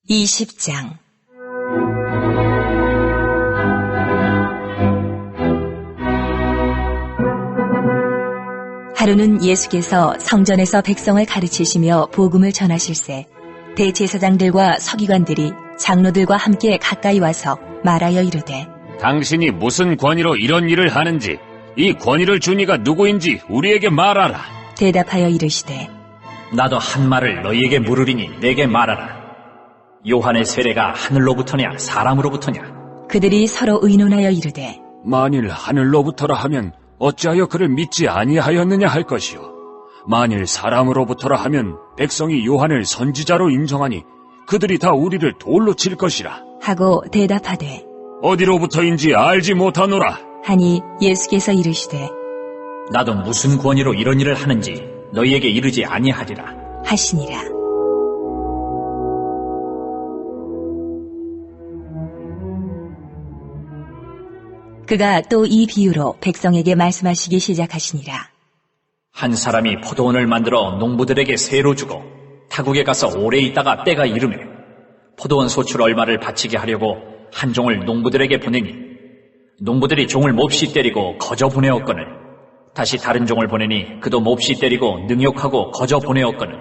20장. 하루는 예수께서 성전에서 백성을 가르치시며 복음을 전하실세 대제사장들과 서기관들이 장로들과 함께 가까이 와서 말하여 이르되, 당신이 무슨 권위로 이런 일을 하는지, 이 권위를 준 이가 누구인지 우리에게 말하라. 대답하여 이르시되, 나도 한 말을 너희에게 물으리니 내게 말하라. 요한의 세례가 하늘로부터냐 사람으로부터냐? 그들이 서로 의논하여 이르되, 만일 하늘로부터라 하면 어찌하여 그를 믿지 아니하였느냐 할 것이요, 만일 사람으로부터라 하면 백성이 요한을 선지자로 인정하니 그들이 다 우리를 돌로 칠 것이라 하고 대답하되, 어디로부터인지 알지 못하노라 하니 예수께서 이르시되, 나도 무슨 권위로 이런 일을 하는지 너희에게 이르지 아니하리라 하시니라. 그가 또 이 비유로 백성에게 말씀하시기 시작하시니라. 한 사람이 포도원을 만들어 농부들에게 세로 주고 타국에 가서 오래 있다가 때가 이르매 포도원 소출 얼마를 바치게 하려고 한 종을 농부들에게 보내니 농부들이 종을 몹시 때리고 거저 보내었거늘 다시 다른 종을 보내니 그도 몹시 때리고 능욕하고 거저 보내었거늘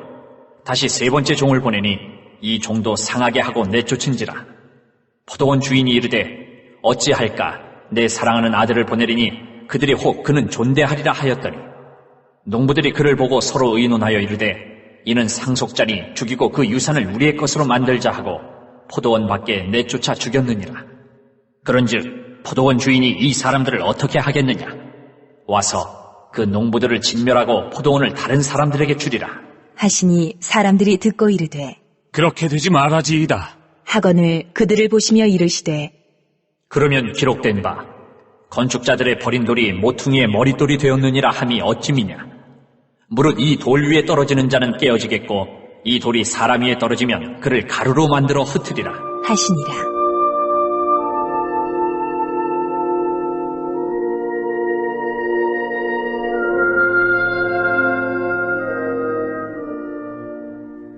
다시 세 번째 종을 보내니 이 종도 상하게 하고 내쫓은지라. 포도원 주인이 이르되 어찌할까, 내 사랑하는 아들을 보내리니 그들이 혹 그는 존대하리라 하였더니 농부들이 그를 보고 서로 의논하여 이르되, 이는 상속자니 죽이고 그 유산을 우리의 것으로 만들자 하고 포도원 밖에 내쫓아 죽였느니라. 그런즉 포도원 주인이 이 사람들을 어떻게 하겠느냐? 와서 그 농부들을 진멸하고 포도원을 다른 사람들에게 주리라 하시니 사람들이 듣고 이르되, 그렇게 되지 말아지이다 하거늘 그들을 보시며 이르시되, 그러면 기록된 바 건축자들의 버린 돌이 모퉁이의 머릿돌이 되었느니라 함이 어찌미냐? 무릇 이 돌 위에 떨어지는 자는 깨어지겠고 이 돌이 사람 위에 떨어지면 그를 가루로 만들어 흩으리라 하시니라.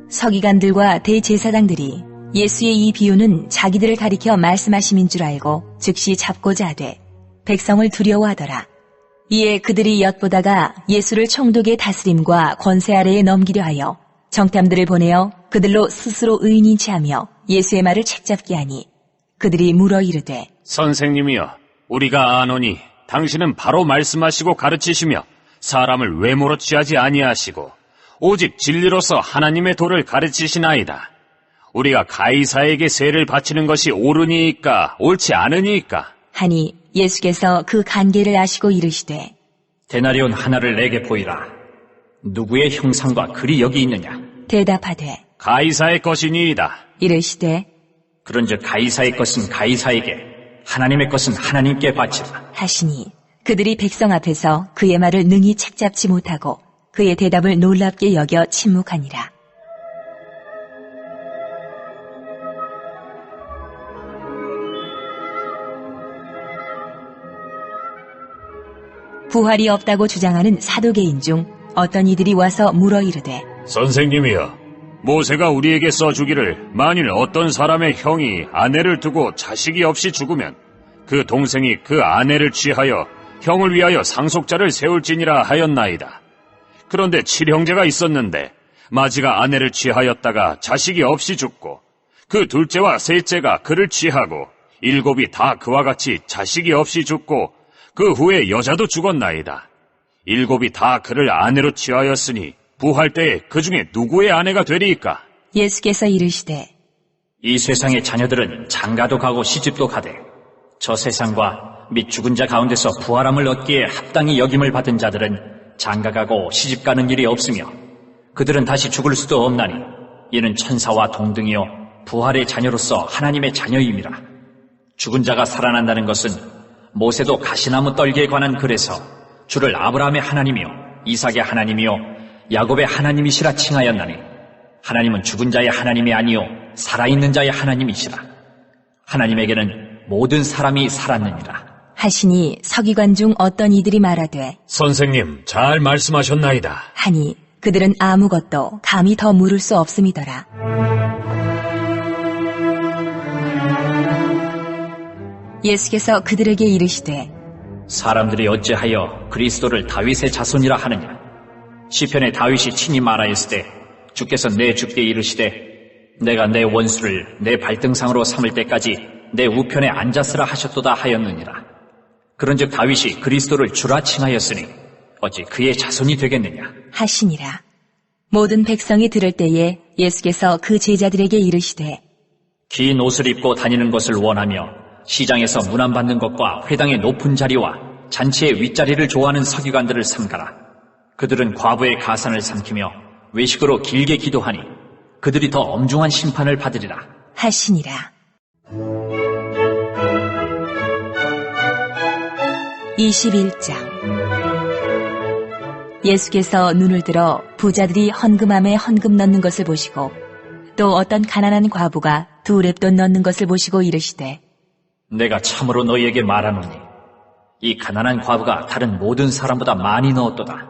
서기관들과 대제사장들이 예수의 이 비유는 자기들을 가리켜 말씀하심인 줄 알고 즉시 잡고자 하되 백성을 두려워하더라. 이에 그들이 엿보다가 예수를 총독의 다스림과 권세 아래에 넘기려 하여 정탐들을 보내어 그들로 스스로 의인인치 하며 예수의 말을 책잡게 하니 그들이 물어 이르되, 선생님이여, 우리가 아노니 당신은 바로 말씀하시고 가르치시며 사람을 외모로 취하지 아니하시고 오직 진리로서 하나님의 도를 가르치시나이다. 우리가 가이사에게 세를 바치는 것이 옳으니이까 옳지 않으니이까? 하니 예수께서 그 관계를 아시고 이르시되, 데나리온 하나를 내게 보이라. 누구의 형상과 글이 여기 있느냐? 대답하되, 가이사의 것이니이다. 이르시되, 그런즉 가이사의 것은 가이사에게, 하나님의 것은 하나님께 바치라 하시니 그들이 백성 앞에서 그의 말을 능히 책잡지 못하고 그의 대답을 놀랍게 여겨 침묵하니라. 부활이 없다고 주장하는 사도계인 중 어떤 이들이 와서 물어 이르되, 선생님이여, 모세가 우리에게 써주기를 만일 어떤 사람의 형이 아내를 두고 자식이 없이 죽으면 그 동생이 그 아내를 취하여 형을 위하여 상속자를 세울지니라 하였나이다. 그런데 7형제가 있었는데 마지가 아내를 취하였다가 자식이 없이 죽고 그 둘째와 셋째가 그를 취하고 7이 다 그와 같이 자식이 없이 죽고 그 후에 여자도 죽었나이다. 7이 다 그를 아내로 취하였으니 부활 때에 그 중에 누구의 아내가 되리이까? 예수께서 이르시되, 이 세상의 자녀들은 장가도 가고 시집도 가되 저 세상과 및 죽은 자 가운데서 부활함을 얻기에 합당히 여김을 받은 자들은 장가가고 시집가는 일이 없으며 그들은 다시 죽을 수도 없나니 이는 천사와 동등이요 부활의 자녀로서 하나님의 자녀임이라. 죽은 자가 살아난다는 것은 모세도 가시나무 떨기에 관한 글에서 주를 아브라함의 하나님이요 이삭의 하나님이요 야곱의 하나님이시라 칭하였나니 하나님은 죽은 자의 하나님이 아니요 살아있는 자의 하나님이시라. 하나님에게는 모든 사람이 살았느니라 하시니 서기관 중 어떤 이들이 말하되, 선생님, 잘 말씀하셨나이다 하니 그들은 아무것도 감히 더 물을 수 없음이더라. 예수께서 그들에게 이르시되 사람들이 어찌하여 그리스도를 다윗의 자손이라 하느냐? 시편에 다윗이 친히 말하였으되 주께서 내 주께 이르시되 내가 내 원수를 내 발등상으로 삼을 때까지 내 우편에 앉았으라 하셨도다 하였느니라. 그런즉 다윗이 그리스도를 주라 칭하였으니 어찌 그의 자손이 되겠느냐 하시니라. 모든 백성이 들을 때에 예수께서 그 제자들에게 이르시되 긴 옷을 입고 다니는 것을 원하며 시장에서 문안받는 것과 회당의 높은 자리와 잔치의 윗자리를 좋아하는 서기관들을 삼가라. 그들은 과부의 가산을 삼키며 외식으로 길게 기도하니 그들이 더 엄중한 심판을 받으리라 하시니라. (21장) 예수께서 눈을 들어 부자들이 헌금함에 헌금 넣는 것을 보시고 또 어떤 가난한 과부가 2렙돈 넣는 것을 보시고 이르시되 내가 참으로 너희에게 말하노니 이 가난한 과부가 다른 모든 사람보다 많이 넣었도다.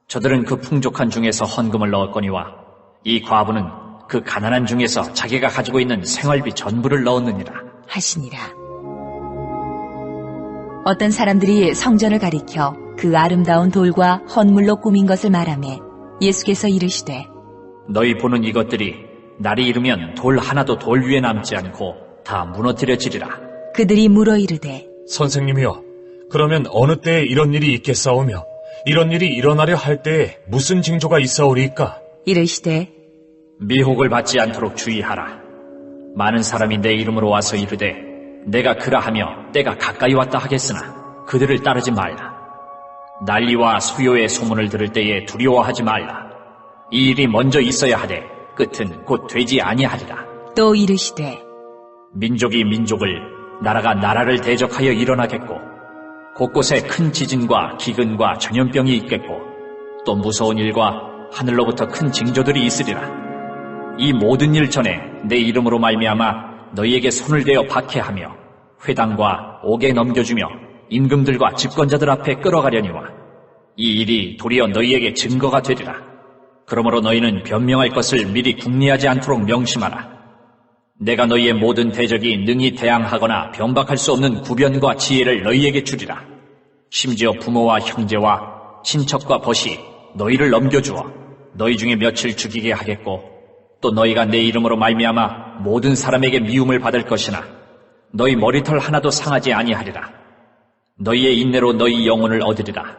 저들은 그 풍족한 중에서 헌금을 넣었거니와 이 과부는 그 가난한 중에서 자기가 가지고 있는 생활비 전부를 넣었느니라 하시니라. 어떤 사람들이 성전을 가리켜 그 아름다운 돌과 헌물로 꾸민 것을 말하매 예수께서 이르시되 너희 보는 이것들이 날이 이르면 돌 하나도 돌 위에 남지 않고 다 무너뜨려지리라. 그들이 물어 이르되 선생님이여, 그러면 어느 때에 이런 일이 있겠사오며 이런 일이 일어나려 할 때에 무슨 징조가 있사오리이까? 이르시되 미혹을 받지 않도록 주의하라. 많은 사람이 내 이름으로 와서 이르되 내가 그라하며 때가 가까이 왔다 하겠으나 그들을 따르지 말라. 난리와 수요의 소문을 들을 때에 두려워하지 말라. 이 일이 먼저 있어야 하되 끝은 곧 되지 아니하리라. 또 이르시되 민족이 민족을 나라가 나라를 대적하여 일어나겠고 곳곳에 큰 지진과 기근과 전염병이 있겠고 또 무서운 일과 하늘로부터 큰 징조들이 있으리라. 이 모든 일 전에 내 이름으로 말미암아 너희에게 손을 대어 박해하며 회당과 옥에 넘겨주며 임금들과 집권자들 앞에 끌어가려니와 이 일이 도리어 너희에게 증거가 되리라. 그러므로 너희는 변명할 것을 미리 궁리하지 않도록 명심하라. 내가 너희의 모든 대적이 능히 대항하거나 변박할 수 없는 구변과 지혜를 너희에게 주리라. 심지어 부모와 형제와 친척과 벗이 너희를 넘겨주어 너희 중에 며칠 죽이게 하겠고 또 너희가 내 이름으로 말미암아 모든 사람에게 미움을 받을 것이나 너희 머리털 하나도 상하지 아니하리라. 너희의 인내로 너희 영혼을 얻으리라.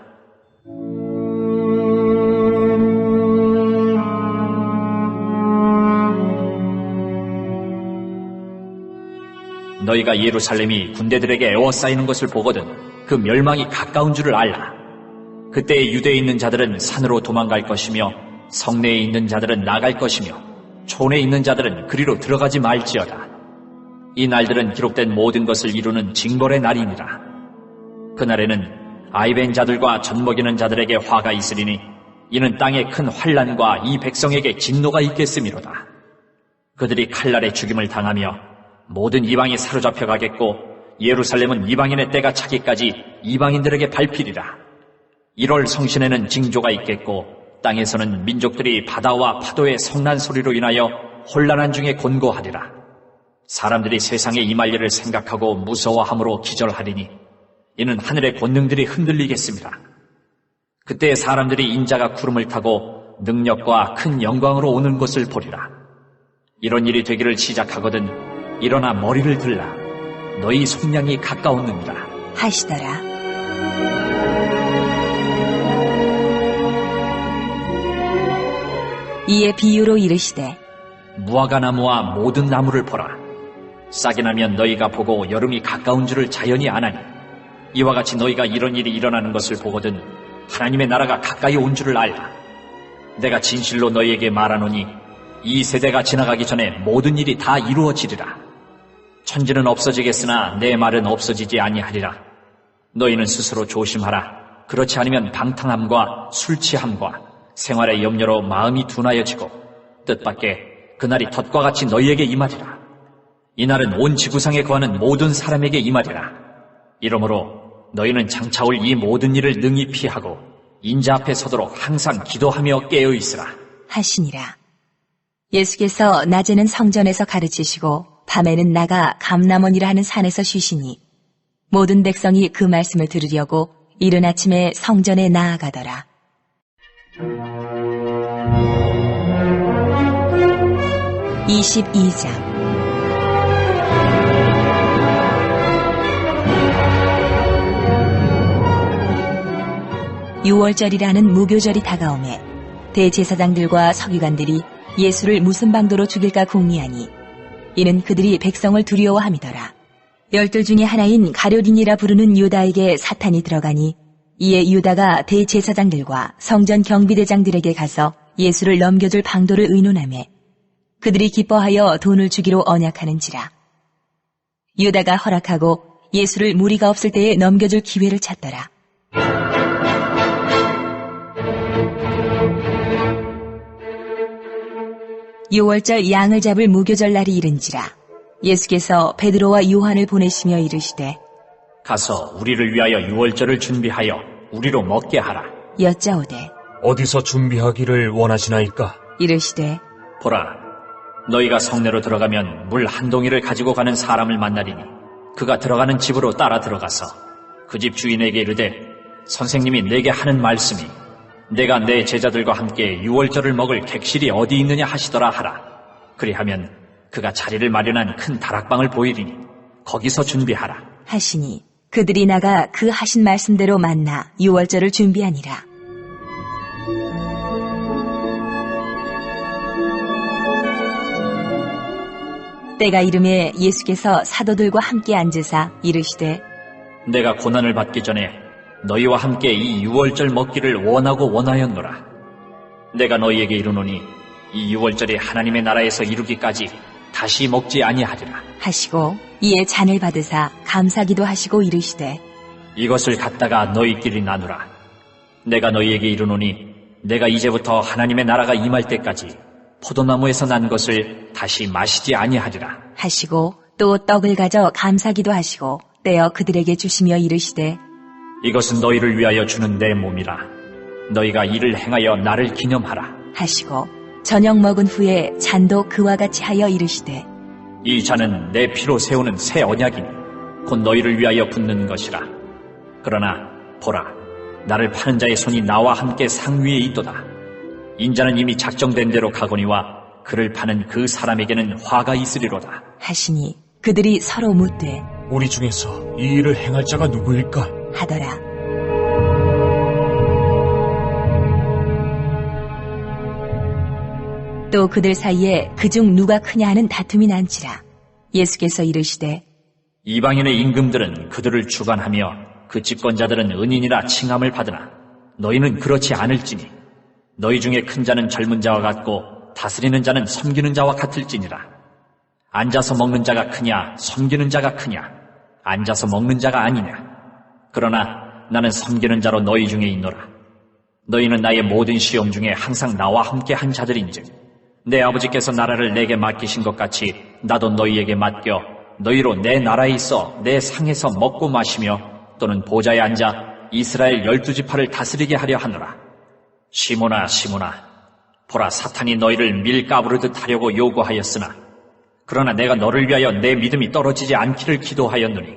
너희가 예루살렘이 군대들에게 에워싸이는 것을 보거든 그 멸망이 가까운 줄을 알라. 그때 유대에 있는 자들은 산으로 도망갈 것이며 성내에 있는 자들은 나갈 것이며 촌에 있는 자들은 그리로 들어가지 말지어다. 이 날들은 기록된 모든 것을 이루는 징벌의 날이니라. 그날에는 아이벤 자들과 젖먹이는 자들에게 화가 있으리니 이는 땅에 큰 환난과 이 백성에게 진노가 있겠음이로다. 그들이 칼날에 죽임을 당하며 모든 이방이 사로잡혀 가겠고 예루살렘은 이방인의 때가 차기까지 이방인들에게 밟히리라. 1월 성신에는 징조가 있겠고 땅에서는 민족들이 바다와 파도의 성난 소리로 인하여 혼란한 중에 곤고하리라. 사람들이 세상에 임할 일을 생각하고 무서워함으로 기절하리니 이는 하늘의 권능들이 흔들리겠습니다. 그때 사람들이 인자가 구름을 타고 능력과 큰 영광으로 오는 것을 보리라. 이런 일이 되기를 시작하거든 일어나 머리를 들라. 너희 속량이 가까웠느니라 하시더라. 이에 비유로 이르시되 무화과나무와 모든 나무를 보라. 싹이 나면 너희가 보고 여름이 가까운 줄을 자연히 아나니 이와 같이 너희가 이런 일이 일어나는 것을 보거든 하나님의 나라가 가까이 온 줄을 알라. 내가 진실로 너희에게 말하노니 이 세대가 지나가기 전에 모든 일이 다 이루어지리라. 천지는 없어지겠으나 내 말은 없어지지 아니하리라. 너희는 스스로 조심하라. 그렇지 않으면 방탕함과 술 취함과 생활의 염려로 마음이 둔하여지고 뜻밖의 그날이 덫과 같이 너희에게 임하리라. 이날은 온 지구상에 거하는 모든 사람에게 임하리라. 이러므로 너희는 장차 올 이 모든 일을 능히 피하고 인자 앞에 서도록 항상 기도하며 깨어있으라 하시니라. 예수께서 낮에는 성전에서 가르치시고 밤에는 나가 감람원이라 하는 산에서 쉬시니 모든 백성이 그 말씀을 들으려고 이른 아침에 성전에 나아가더라. (22장) 유월절이라는 무교절이 다가오매 대제사장들과 서기관들이 예수를 무슨 방도로 죽일까 궁리하니 이는 그들이 백성을 두려워함이더라. 12 중에 하나인 가룟인이라 부르는 유다에게 사탄이 들어가니 이에 유다가 대제사장들과 성전 경비대장들에게 가서 예수를 넘겨줄 방도를 의논하매 그들이 기뻐하여 돈을 주기로 언약하는지라. 유다가 허락하고 예수를 무리가 없을 때에 넘겨줄 기회를 찾더라. 유월절 양을 잡을 무교절 날이 이른지라. 예수께서 베드로와 요한을 보내시며 이르시되 가서 우리를 위하여 유월절을 준비하여 우리로 먹게 하라. 여짜오되 어디서 준비하기를 원하시나이까? 이르시되 보라, 너희가 성내로 들어가면 물 한 동이를 가지고 가는 사람을 만나리니 그가 들어가는 집으로 따라 들어가서 그 집 주인에게 이르되 선생님이 내게 하는 말씀이 내가 내 제자들과 함께 유월절을 먹을 객실이 어디 있느냐 하시더라 하라. 그리하면 그가 자리를 마련한 큰 다락방을 보이리니 거기서 준비하라 하시니 그들이 나가 그 하신 말씀대로 만나 유월절을 준비하니라. 때가 이름에 예수께서 사도들과 함께 앉으사 이르시되 내가 고난을 받기 전에 너희와 함께 이 유월절 먹기를 원하고 원하였노라. 내가 너희에게 이르노니 이 유월절이 하나님의 나라에서 이루기까지 다시 먹지 아니하리라 하시고 이에 잔을 받으사 감사기도 하시고 이르시되 이것을 갖다가 너희끼리 나누라. 내가 너희에게 이르노니 내가 이제부터 하나님의 나라가 임할 때까지 포도나무에서 난 것을 다시 마시지 아니하리라 하시고 또 떡을 가져 감사기도 하시고 떼어 그들에게 주시며 이르시되 이것은 너희를 위하여 주는 내 몸이라. 너희가 이를 행하여 나를 기념하라 하시고 저녁 먹은 후에 잔도 그와 같이 하여 이르시되 이 잔은 내 피로 세우는 새 언약이니 곧 너희를 위하여 붓는 것이라. 그러나 보라, 나를 파는 자의 손이 나와 함께 상 위에 있도다. 인자는 이미 작정된 대로 가거니와 그를 파는 그 사람에게는 화가 있으리로다 하시니 그들이 서로 묻되 우리 중에서 이 일을 행할 자가 누구일까? 하더라. 또 그들 사이에 그중 누가 크냐 하는 다툼이 난지라. 예수께서 이르시되 이방인의 임금들은 그들을 주관하며 그 집권자들은 은인이라 칭함을 받으나 너희는 그렇지 않을지니 너희 중에 큰 자는 젊은 자와 같고 다스리는 자는 섬기는 자와 같을지니라. 앉아서 먹는 자가 크냐 섬기는 자가 크냐? 앉아서 먹는 자가 아니냐? 그러나 나는 섬기는 자로 너희 중에 있노라. 너희는 나의 모든 시험 중에 항상 나와 함께 한 자들인즉 내 아버지께서 나라를 내게 맡기신 것 같이 나도 너희에게 맡겨 너희로 내 나라에 있어 내 상에서 먹고 마시며 또는 보좌에 앉아 이스라엘 12지파를 다스리게 하려 하노라. 시몬아 시몬아, 보라, 사탄이 너희를 밀 까부르듯 하려고 요구하였으나 그러나 내가 너를 위하여 내 믿음이 떨어지지 않기를 기도하였노니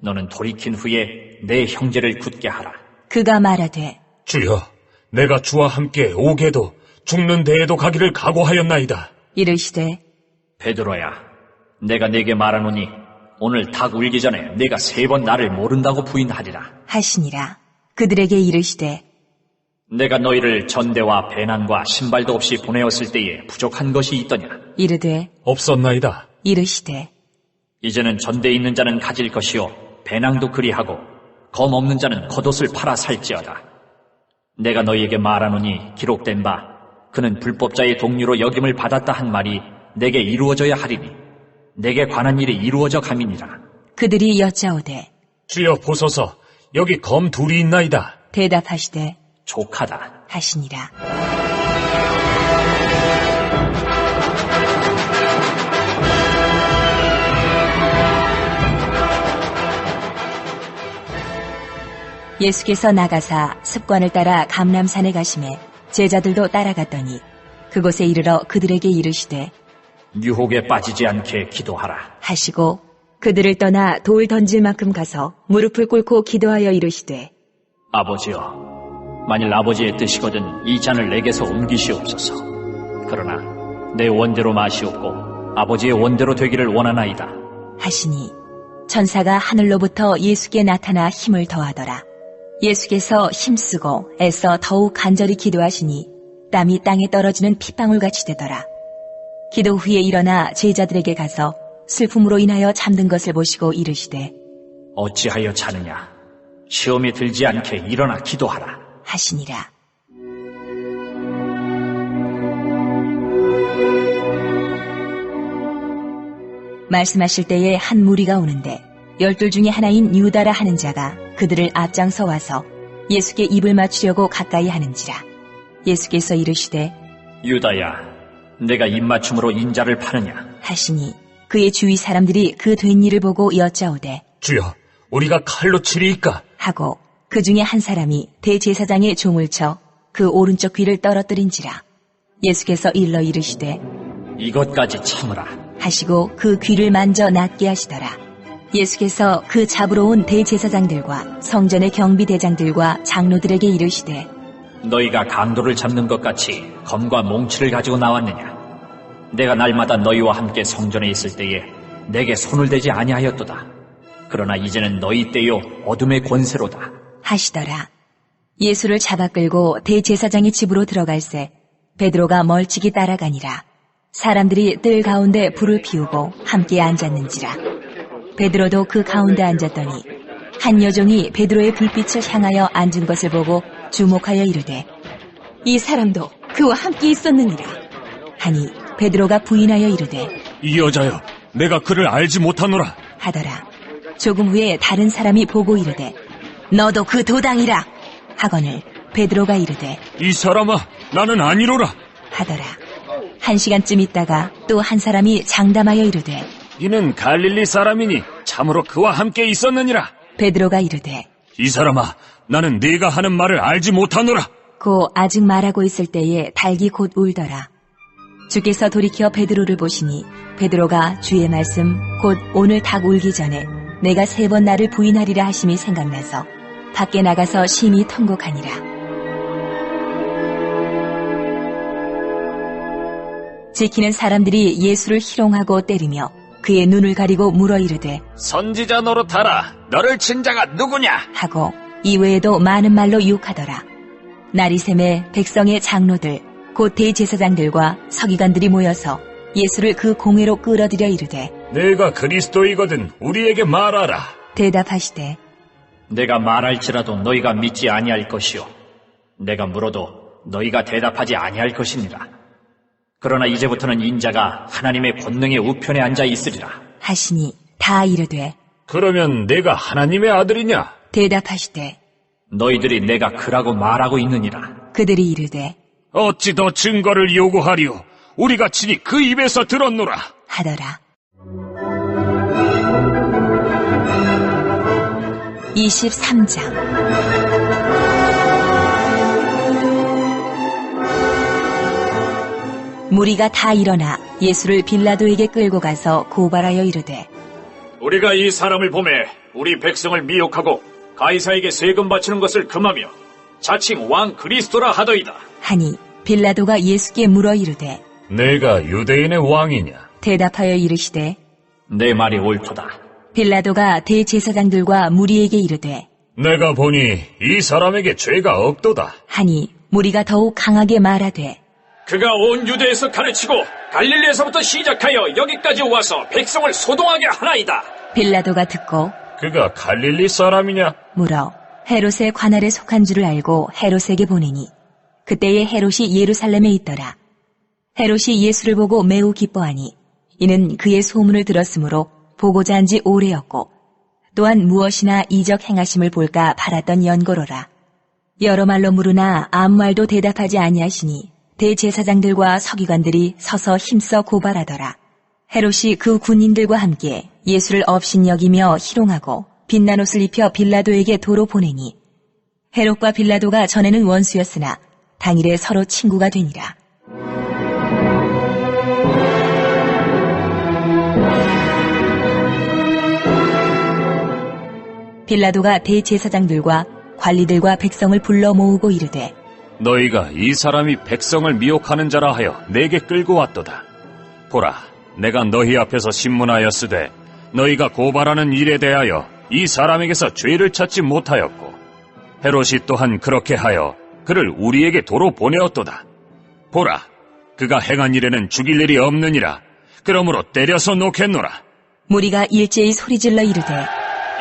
너는 돌이킨 후에 내 형제를 굳게 하라. 그가 말하되 주여, 내가 주와 함께 오게도 죽는 데에도 가기를 각오하였나이다. 이르시되 베드로야, 내가 네게 말하노니 오늘 닭 울기 전에 내가 3번 나를 모른다고 부인하리라 하시니라. 그들에게 이르시되 내가 너희를 전대와 배낭과 신발도 없이 보내었을 때에 부족한 것이 있더냐? 이르되 없었나이다. 이르시되 이제는 전대에 있는 자는 가질 것이요 배낭도 그리하고 검 없는 자는 겉옷을 팔아 살지어다. 내가 너희에게 말하노니 기록된 바 그는 불법자의 동류로 여김을 받았다 한 말이 내게 이루어져야 하리니 내게 관한 일이 이루어져 감이니라. 그들이 여짜오되 주여 보소서, 여기 검 둘이 있나이다. 대답하시되 족하다 하시니라. 예수께서 나가사 습관을 따라 감람산에 가시매 제자들도 따라갔더니 그곳에 이르러 그들에게 이르시되 유혹에 빠지지 않게 기도하라 하시고 그들을 떠나 돌 던질 만큼 가서 무릎을 꿇고 기도하여 이르시되 아버지여, 만일 아버지의 뜻이거든 이 잔을 내게서 옮기시옵소서. 그러나 내 원대로 마시옵고 아버지의 원대로 되기를 원하나이다. 하시니 천사가 하늘로부터 예수께 나타나 힘을 더하더라. 예수께서 힘쓰고 애써 더욱 간절히 기도하시니 땀이 땅에 떨어지는 핏방울같이 되더라. 기도 후에 일어나 제자들에게 가서 슬픔으로 인하여 잠든 것을 보시고 이르시되 어찌하여 자느냐? 시험에 들지 않게 일어나 기도하라. 하시니라. 말씀하실 때에 한 무리가 오는데 12 중에 하나인 유다라 하는 자가 그들을 앞장서 와서 예수께 입을 맞추려고 가까이 하는지라. 예수께서 이르시되 유다야, 내가 입맞춤으로 인자를 파느냐? 하시니 그의 주위 사람들이 그 된 일을 보고 여짜오되 주여, 우리가 칼로 치리이까? 하고 그 중에 한 사람이 대제사장의 종을 쳐 그 오른쪽 귀를 떨어뜨린지라. 예수께서 일러 이르시되 이것까지 참으라. 하시고 그 귀를 만져 낫게 하시더라. 예수께서 그 잡으러 온 대제사장들과 성전의 경비대장들과 장로들에게 이르시되 너희가 강도를 잡는 것 같이 검과 몽치를 가지고 나왔느냐? 내가 날마다 너희와 함께 성전에 있을 때에 내게 손을 대지 아니하였도다. 그러나 이제는 너희 때요 어둠의 권세로다. 하시더라. 예수를 잡아 끌고 대제사장의 집으로 들어갈새 베드로가 멀찍이 따라가니라. 사람들이 뜰 가운데 불을 피우고 함께 앉았는지라. 베드로도 그 가운데 앉았더니 한 여종이 베드로의 불빛을 향하여 앉은 것을 보고 주목하여 이르되 이 사람도 그와 함께 있었느니라 하니 베드로가 부인하여 이르되 이 여자여, 내가 그를 알지 못하노라. 하더라. 조금 후에 다른 사람이 보고 이르되 너도 그 도당이라 하거늘 베드로가 이르되 이 사람아, 나는 아니로라. 하더라. 1시간쯤 있다가 또 한 사람이 장담하여 이르되 이는 갈릴리 사람이니 참으로 그와 함께 있었느니라. 베드로가 이르되 이 사람아, 나는 네가 하는 말을 알지 못하노라. 고 아직 말하고 있을 때에 닭이 곧 울더라. 주께서 돌이켜 베드로를 보시니 베드로가 주의 말씀 곧 오늘 닭 울기 전에 내가 3번 나를 부인하리라 하심이 생각나서 밖에 나가서 심히 통곡하니라. 지키는 사람들이 예수를 희롱하고 때리며 그의 눈을 가리고 물어 이르되 선지자 노릇하라. 너를 친 자가 누구냐? 하고 이외에도 많은 말로 유혹하더라. 날이 새매 백성의 장로들 곧 대제사장들과 서기관들이 모여서 예수를 그 공회로 끌어들여 이르되 내가 그리스도이거든 우리에게 말하라. 대답하시되 내가 말할지라도 너희가 믿지 아니할 것이요 내가 물어도 너희가 대답하지 아니할 것이니라. 그러나 이제부터는 인자가 하나님의 권능의 우편에 앉아 있으리라. 하시니 다 이르되 그러면 내가 하나님의 아들이냐? 대답하시되 너희들이 내가 그라고 말하고 있느니라. 그들이 이르되 어찌 더 증거를 요구하리오? 우리가 친히 그 입에서 들었노라. 하더라. 23장 무리가 다 일어나 예수를 빌라도에게 끌고 가서 고발하여 이르되 우리가 이 사람을 보매 우리 백성을 미혹하고 가이사에게 세금 바치는 것을 금하며 자칭 왕 그리스도라 하더이다. 하니 빌라도가 예수께 물어 이르되 내가 유대인의 왕이냐? 대답하여 이르시되 내 말이 옳도다. 빌라도가 대제사장들과 무리에게 이르되 내가 보니 이 사람에게 죄가 없도다. 하니 무리가 더욱 강하게 말하되 그가 온 유대에서 가르치고 갈릴리에서부터 시작하여 여기까지 와서 백성을 소동하게 하나이다. 빌라도가 듣고 그가 갈릴리 사람이냐? 물어 헤롯의 관할에 속한 줄을 알고 헤롯에게 보내니 그때에 헤롯이 예루살렘에 있더라. 헤롯이 예수를 보고 매우 기뻐하니 이는 그의 소문을 들었으므로 보고자 한 지 오래였고 또한 무엇이나 이적 행하심을 볼까 바랐던 연고로라. 여러 말로 물으나 아무 말도 대답하지 아니하시니 대제사장들과 서기관들이 서서 힘써 고발하더라. 헤롯이 그 군인들과 함께 예수를 업신여기며 희롱하고 빛난 옷을 입혀 빌라도에게 도로 보내니 헤롯과 빌라도가 전에는 원수였으나 당일에 서로 친구가 되니라. 빌라도가 대제사장들과 관리들과 백성을 불러 모으고 이르되 너희가 이 사람이 백성을 미혹하는 자라 하여 내게 끌고 왔도다. 보라, 내가 너희 앞에서 신문하였으되 너희가 고발하는 일에 대하여 이 사람에게서 죄를 찾지 못하였고 헤롯이 또한 그렇게 하여 그를 우리에게 도로 보내었도다. 보라, 그가 행한 일에는 죽일 일이 없느니라. 그러므로 때려서 놓겠노라. 무리가 일제히 소리질러 이르되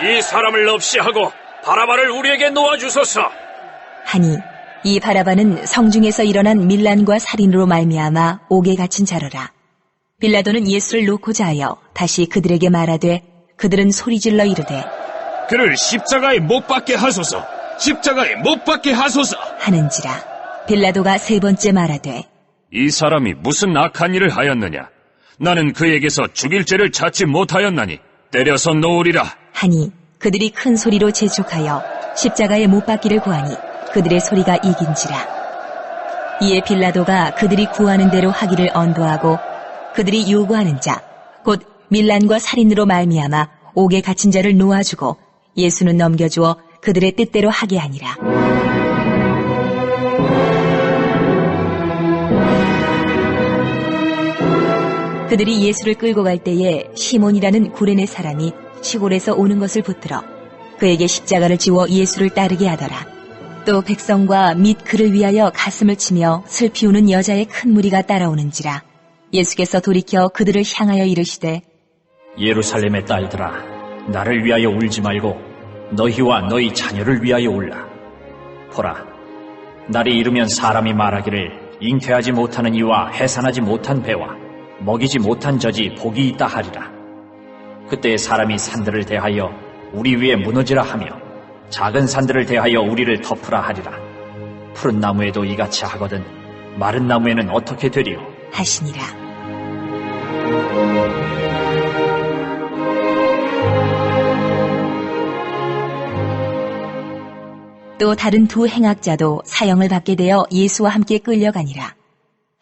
이 사람을 없이 하고 바라바를 우리에게 놓아주소서. 하니 이 바라바는 성중에서 일어난 밀란과 살인으로 말미암아 옥에 갇힌 자로라. 빌라도는 예수를 놓고자 하여 다시 그들에게 말하되 그들은 소리질러 이르되 그를 십자가에 못 박게 하소서. 십자가에 못 박게 하소서. 하는지라. 빌라도가 세 번째 말하되 이 사람이 무슨 악한 일을 하였느냐? 나는 그에게서 죽일 죄를 찾지 못하였나니 때려서 놓으리라. 하니 그들이 큰 소리로 재촉하여 십자가에 못 박기를 구하니 그들의 소리가 이긴지라. 이에 빌라도가 그들이 구하는 대로 하기를 언도하고 그들이 요구하는 자 곧 밀란과 살인으로 말미암아 옥에 갇힌 자를 놓아주고 예수는 넘겨주어 그들의 뜻대로 하게 하니라. 그들이 예수를 끌고 갈 때에 시몬이라는 구레네 사람이 시골에서 오는 것을 붙들어 그에게 십자가를 지워 예수를 따르게 하더라. 또 백성과 및 그를 위하여 가슴을 치며 슬피 우는 여자의 큰 무리가 따라오는지라. 예수께서 돌이켜 그들을 향하여 이르시되 예루살렘의 딸들아, 나를 위하여 울지 말고 너희와 너희 자녀를 위하여 울라. 보라, 날이 이르면 사람이 말하기를 잉태하지 못하는 이와 해산하지 못한 배와 먹이지 못한 젖이 복이 있다 하리라. 그때 사람이 산들을 대하여 우리 위에 무너지라 하며 작은 산들을 대하여 우리를 덮으라 하리라. 푸른 나무에도 이같이 하거든 마른 나무에는 어떻게 되리요? 하시니라. 또 다른 두 행악자도 사형을 받게 되어 예수와 함께 끌려가니라.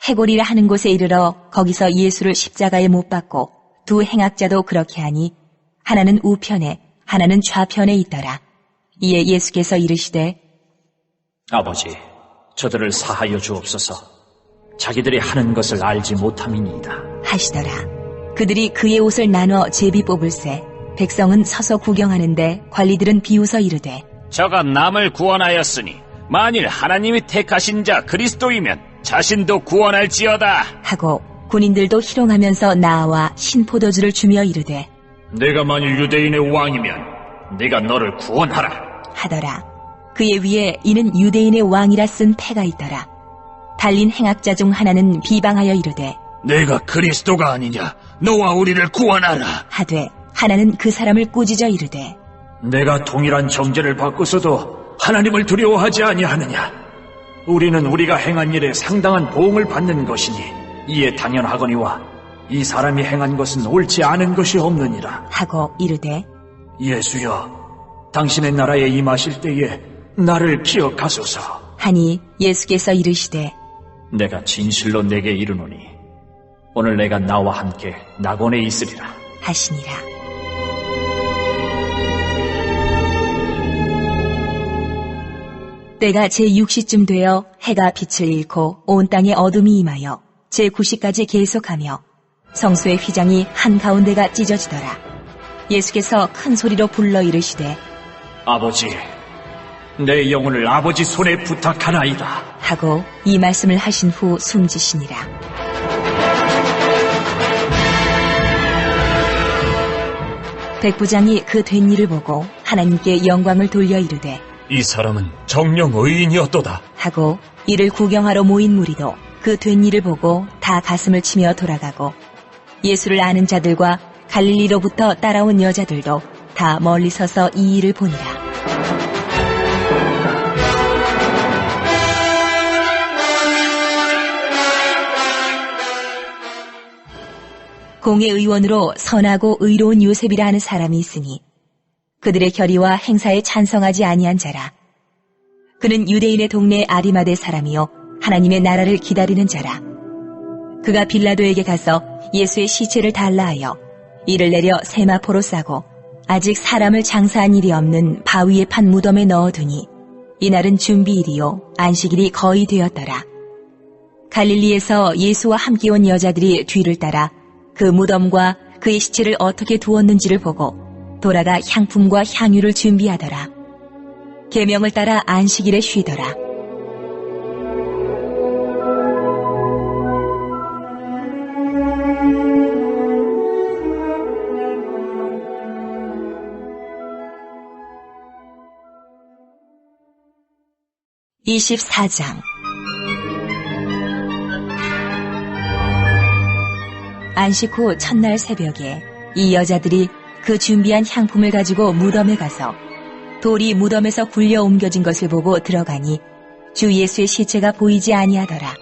해골이라 하는 곳에 이르러 거기서 예수를 십자가에 못 박고 두 행악자도 그렇게 하니 하나는 우편에 하나는 좌편에 있더라. 이에 예수께서 이르시되 아버지, 저들을 사하여 주옵소서. 자기들이 하는 것을 알지 못함이니이다 하시더라. 그들이 그의 옷을 나눠 제비 뽑을새 백성은 서서 구경하는데 관리들은 비웃어 이르되 저가 남을 구원하였으니 만일 하나님이 택하신 자 그리스도이면 자신도 구원할지어다 하고 군인들도 희롱하면서 나와 신포도주를 주며 이르되 내가 만일 유대인의 왕이면 네가 너를 구원하라 하더라. 그의 위에 이는 유대인의 왕이라 쓴 패가 있더라. 달린 행악자 중 하나는 비방하여 이르되 내가 그리스도가 아니냐? 너와 우리를 구원하라. 하되 하나는 그 사람을 꾸짖어 이르되 내가 동일한 정죄를 받고서도 하나님을 두려워하지 아니하느냐? 우리는 우리가 행한 일에 상당한 보응을 받는 것이니 이에 당연하거니와 이 사람이 행한 것은 옳지 않은 것이 없느니라. 하고 이르되 예수여, 당신의 나라에 임하실 때에 나를 기억하소서. 하니 예수께서 이르시되 내가 진실로 내게 이르노니 오늘 내가 나와 함께 낙원에 있으리라 하시니라. 때가 제6시쯤 되어 해가 빛을 잃고 온 땅에 어둠이 임하여 제9시까지 계속하며 성소의 휘장이 한가운데가 찢어지더라. 예수께서 큰 소리로 불러 이르시되 아버지, 내 영혼을 아버지 손에 부탁하나이다 하고 이 말씀을 하신 후 숨지시니라. 백부장이 그 된 일을 보고 하나님께 영광을 돌려 이르되 이 사람은 정령 의인이었도다. 하고 이를 구경하러 모인 무리도 그 된 일을 보고 다 가슴을 치며 돌아가고 예수를 아는 자들과 갈릴리로부터 따라온 여자들도 다 멀리 서서 이 일을 보니라. 공의 의원으로 선하고 의로운 요셉이라 하는 사람이 있으니 그들의 결의와 행사에 찬성하지 아니한 자라. 그는 유대인의 동네 아리마대 사람이요 하나님의 나라를 기다리는 자라. 그가 빌라도에게 가서 예수의 시체를 달라 하여 이를 내려 세마포로 싸고 아직 사람을 장사한 일이 없는 바위에 판 무덤에 넣어두니 이날은 준비일이요 안식일이 거의 되었더라. 갈릴리에서 예수와 함께 온 여자들이 뒤를 따라 그 무덤과 그의 시체를 어떻게 두었는지를 보고 돌아가 향품과 향유를 준비하더라. 계명을 따라 안식일에 쉬더라. (24장) 안식 후 첫날 새벽에 이 여자들이 그 준비한 향품을 가지고 무덤에 가서 돌이 무덤에서 굴려 옮겨진 것을 보고 들어가니 주 예수의 시체가 보이지 아니하더라.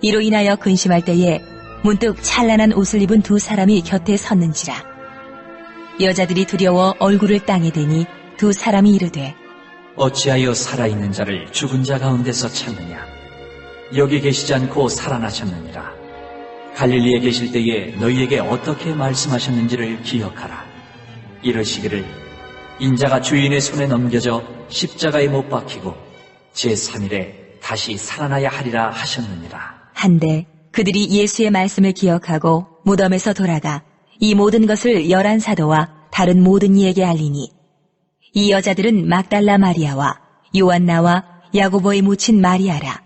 이로 인하여 근심할 때에 문득 찬란한 옷을 입은 두 사람이 곁에 섰는지라. 여자들이 두려워 얼굴을 땅에 대니 두 사람이 이르되 어찌하여 살아있는 자를 죽은 자 가운데서 찾느냐? 여기 계시지 않고 살아나셨느니라. 갈릴리에 계실 때에 너희에게 어떻게 말씀하셨는지를 기억하라. 이러시기를 인자가 주인의 손에 넘겨져 십자가에 못 박히고 제3일에 다시 살아나야 하리라 하셨느니라. 한데 그들이 예수의 말씀을 기억하고 무덤에서 돌아가 이 모든 것을 11사도와 다른 모든 이에게 알리니 이 여자들은 막달라 마리아와 요한나와 야고보의 모친 마리아라.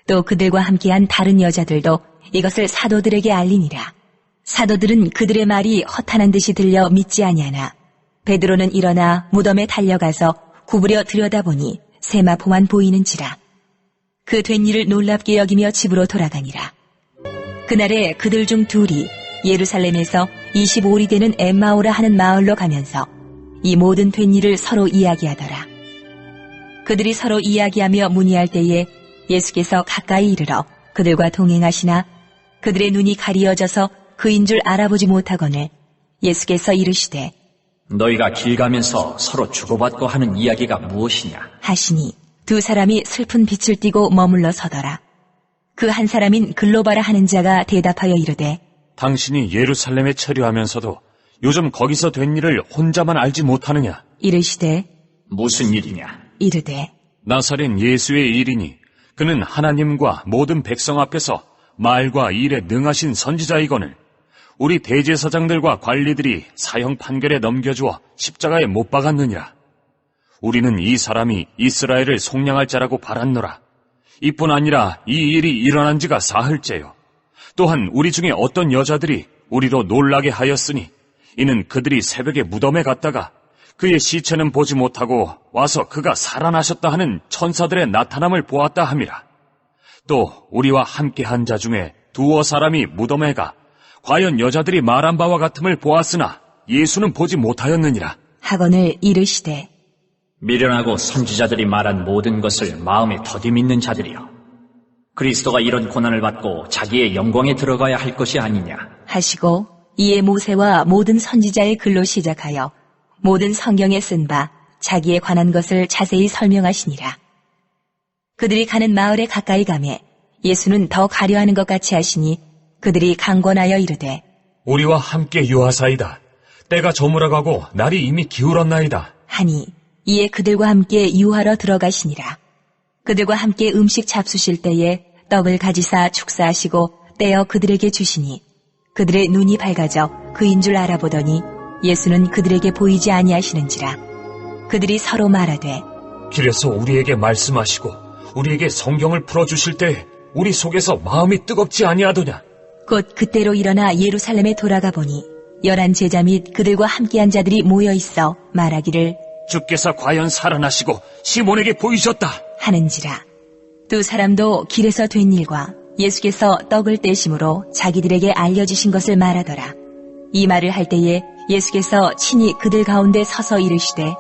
또 그들과 함께한 다른 여자들도 이것을 사도들에게 알리니라. 사도들은 그들의 말이 허탄한 듯이 들려 믿지 아니하나 베드로는 일어나 무덤에 달려가서 구부려 들여다보니 세마포만 보이는지라. 그 된 일을 놀랍게 여기며 집으로 돌아가니라. 그날에 그들 중 둘이 예루살렘에서 25리 되는 엠마오라 하는 마을로 가면서 이 모든 된 일을 서로 이야기하더라. 그들이 서로 이야기하며 문의할 때에 예수께서 가까이 이르러 그들과 동행하시나 그들의 눈이 가리어져서 그인 줄 알아보지 못하거늘 예수께서 이르시되 너희가 길 가면서 서로 주고받고 하는 이야기가 무엇이냐? 하시니 두 사람이 슬픈 빛을 띠고 머물러 서더라. 그 한 사람인 글로바라 하는 자가 대답하여 이르되 당신이 예루살렘에 체류하면서도 요즘 거기서 된 일을 혼자만 알지 못하느냐? 이르시되 무슨 일이냐? 이르되 나사렛 예수의 일이니 그는 하나님과 모든 백성 앞에서 말과 일에 능하신 선지자이거늘 우리 대제사장들과 관리들이 사형 판결에 넘겨주어 십자가에 못 박았느니라. 우리는 이 사람이 이스라엘을 속량할 자라고 바랐노라. 이뿐 아니라 이 일이 일어난 지가 사흘째요. 또한 우리 중에 어떤 여자들이 우리로 놀라게 하였으니 이는 그들이 새벽에 무덤에 갔다가 그의 시체는 보지 못하고 와서 그가 살아나셨다 하는 천사들의 나타남을 보았다 함이라. 또 우리와 함께한 자 중에 두어 사람이 무덤에 가 과연 여자들이 말한 바와 같음을 보았으나 예수는 보지 못하였느니라. 하거늘 이르시되 미련하고 선지자들이 말한 모든 것을 마음에 더디 믿는 자들이여. 그리스도가 이런 고난을 받고 자기의 영광에 들어가야 할 것이 아니냐 하시고 이에 모세와 모든 선지자의 글로 시작하여 모든 성경에 쓴 바 자기에 관한 것을 자세히 설명하시니라. 그들이 가는 마을에 가까이 가매 예수는 더 가려하는 것 같이 하시니 그들이 강권하여 이르되 우리와 함께 유하사이다. 때가 저물어가고 날이 이미 기울었나이다. 하니 이에 그들과 함께 유하러 들어가시니라. 그들과 함께 음식 잡수실 때에 떡을 가지사 축사하시고 떼어 그들에게 주시니 그들의 눈이 밝아져 그인 줄 알아보더니 예수는 그들에게 보이지 아니하시는지라. 그들이 서로 말하되 길에서 우리에게 말씀하시고 우리에게 성경을 풀어주실 때 우리 속에서 마음이 뜨겁지 아니하더냐. 곧 그때로 일어나 예루살렘에 돌아가 보니 11 제자 및 그들과 함께한 자들이 모여있어 말하기를 주께서 과연 살아나시고 시몬에게 보이셨다 하는지라. 두 사람도 길에서 된 일과 예수께서 떡을 떼심으로 자기들에게 알려주신 것을 말하더라. 이 말을 할 때에 예수께서 친히 그들 가운데 서서 이르시되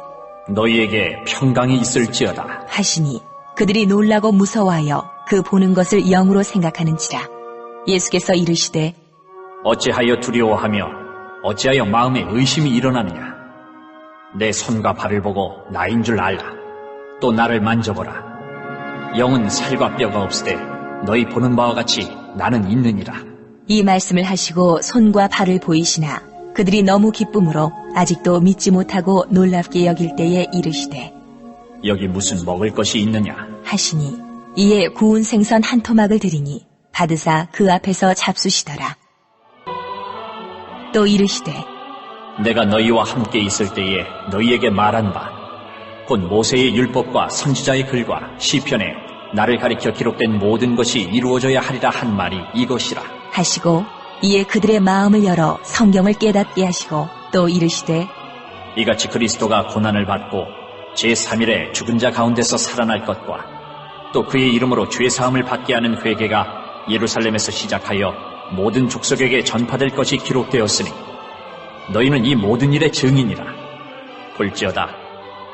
너희에게 평강이 있을지어다 하시니 그들이 놀라고 무서워하여 그 보는 것을 영으로 생각하는지라. 예수께서 이르시되 어찌하여 두려워하며 어찌하여 마음에 의심이 일어나느냐. 내 손과 발을 보고 나인 줄 알라. 또 나를 만져보라. 영은 살과 뼈가 없으되 너희 보는 바와 같이 나는 있느니라. 이 말씀을 하시고 손과 발을 보이시나 그들이 너무 기쁨으로 아직도 믿지 못하고 놀랍게 여길 때에 이르시되 여기 무슨 먹을 것이 있느냐? 하시니 이에 구운 생선 한 토막을 드리니 받으사 그 앞에서 잡수시더라. 또 이르시되 내가 너희와 함께 있을 때에 너희에게 말한 바 곧 모세의 율법과 선지자의 글과 시편에 나를 가리켜 기록된 모든 것이 이루어져야 하리라 한 말이 이것이라 하시고 이에 그들의 마음을 열어 성경을 깨닫게 하시고 또 이르시되 이같이 그리스도가 고난을 받고 제3일에 죽은 자 가운데서 살아날 것과 또 그의 이름으로 죄사함을 받게 하는 회개가 예루살렘에서 시작하여 모든 족속에게 전파될 것이 기록되었으니 너희는 이 모든 일의 증인이라. 볼지어다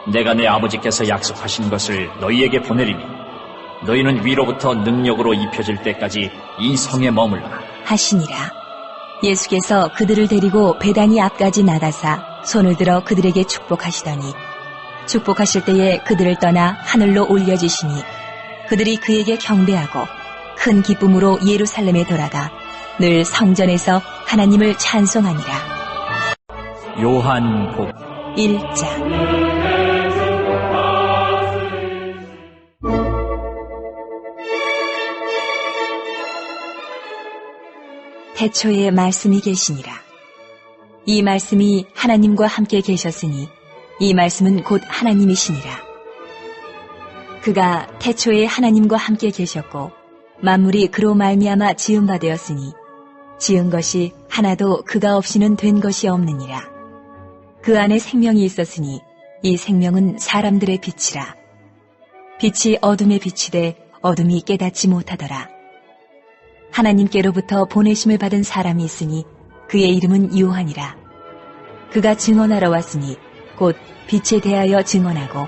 내가 내 아버지께서 약속하신 것을 너희에게 보내리니 너희는 위로부터 능력으로 입혀질 때까지 이 성에 머물라 하시니라. 예수께서 그들을 데리고 베다니 앞까지 나가사 손을 들어 그들에게 축복하시더니 축복하실 때에 그들을 떠나 하늘로 올려지시니 그들이 그에게 경배하고 큰 기쁨으로 예루살렘에 돌아가 늘 성전에서 하나님을 찬송하니라. 요한복 1장. 태초에 말씀이 계시니라. 이 말씀이 하나님과 함께 계셨으니 이 말씀은 곧 하나님이시니라. 그가 태초에 하나님과 함께 계셨고 만물이 그로 말미암아 지은 바 되었으니 지은 것이 하나도 그가 없이는 된 것이 없느니라. 그 안에 생명이 있었으니 이 생명은 사람들의 빛이라. 빛이 어둠에 비치되 어둠이 깨닫지 못하더라. 하나님께로부터 보내심을 받은 사람이 있으니 그의 이름은 요한이라. 그가 증언하러 왔으니 곧 빛에 대하여 증언하고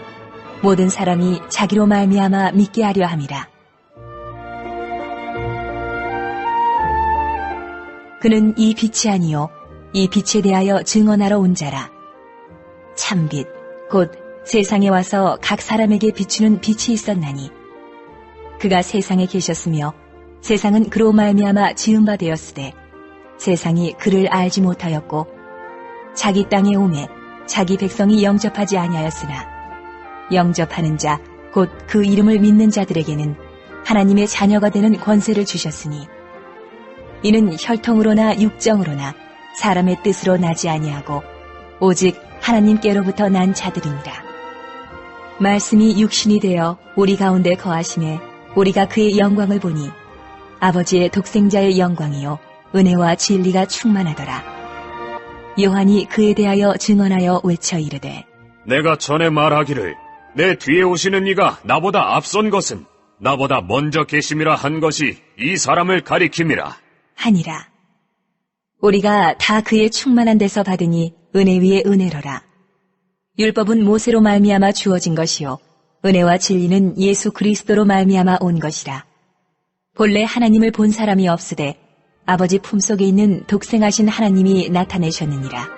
모든 사람이 자기로 말미암아 믿게 하려 함이라. 그는 이 빛이 아니요 이 빛에 대하여 증언하러 온 자라. 참빛 곧 세상에 와서 각 사람에게 비추는 빛이 있었나니 그가 세상에 계셨으며 세상은 그로 말미암아 지은 바 되었으되 세상이 그를 알지 못하였고 자기 땅에 오매 자기 백성이 영접하지 아니하였으나 영접하는 자 곧 그 이름을 믿는 자들에게는 하나님의 자녀가 되는 권세를 주셨으니 이는 혈통으로나 육정으로나 사람의 뜻으로 나지 아니하고 오직 하나님께로부터 난 자들이니라. 말씀이 육신이 되어 우리 가운데 거하심에 우리가 그의 영광을 보니 아버지의 독생자의 영광이요 은혜와 진리가 충만하더라. 요한이 그에 대하여 증언하여 외쳐 이르되 내가 전에 말하기를 내 뒤에 오시는 이가 나보다 앞선 것은 나보다 먼저 계심이라 한 것이 이 사람을 가리킴이라 하니라. 우리가 다 그의 충만한 데서 받으니 은혜 위에 은혜로라. 율법은 모세로 말미암아 주어진 것이요 은혜와 진리는 예수 그리스도로 말미암아 온 것이라. 본래 하나님을 본 사람이 없으되 아버지 품속에 있는 독생하신 하나님이 나타내셨느니라.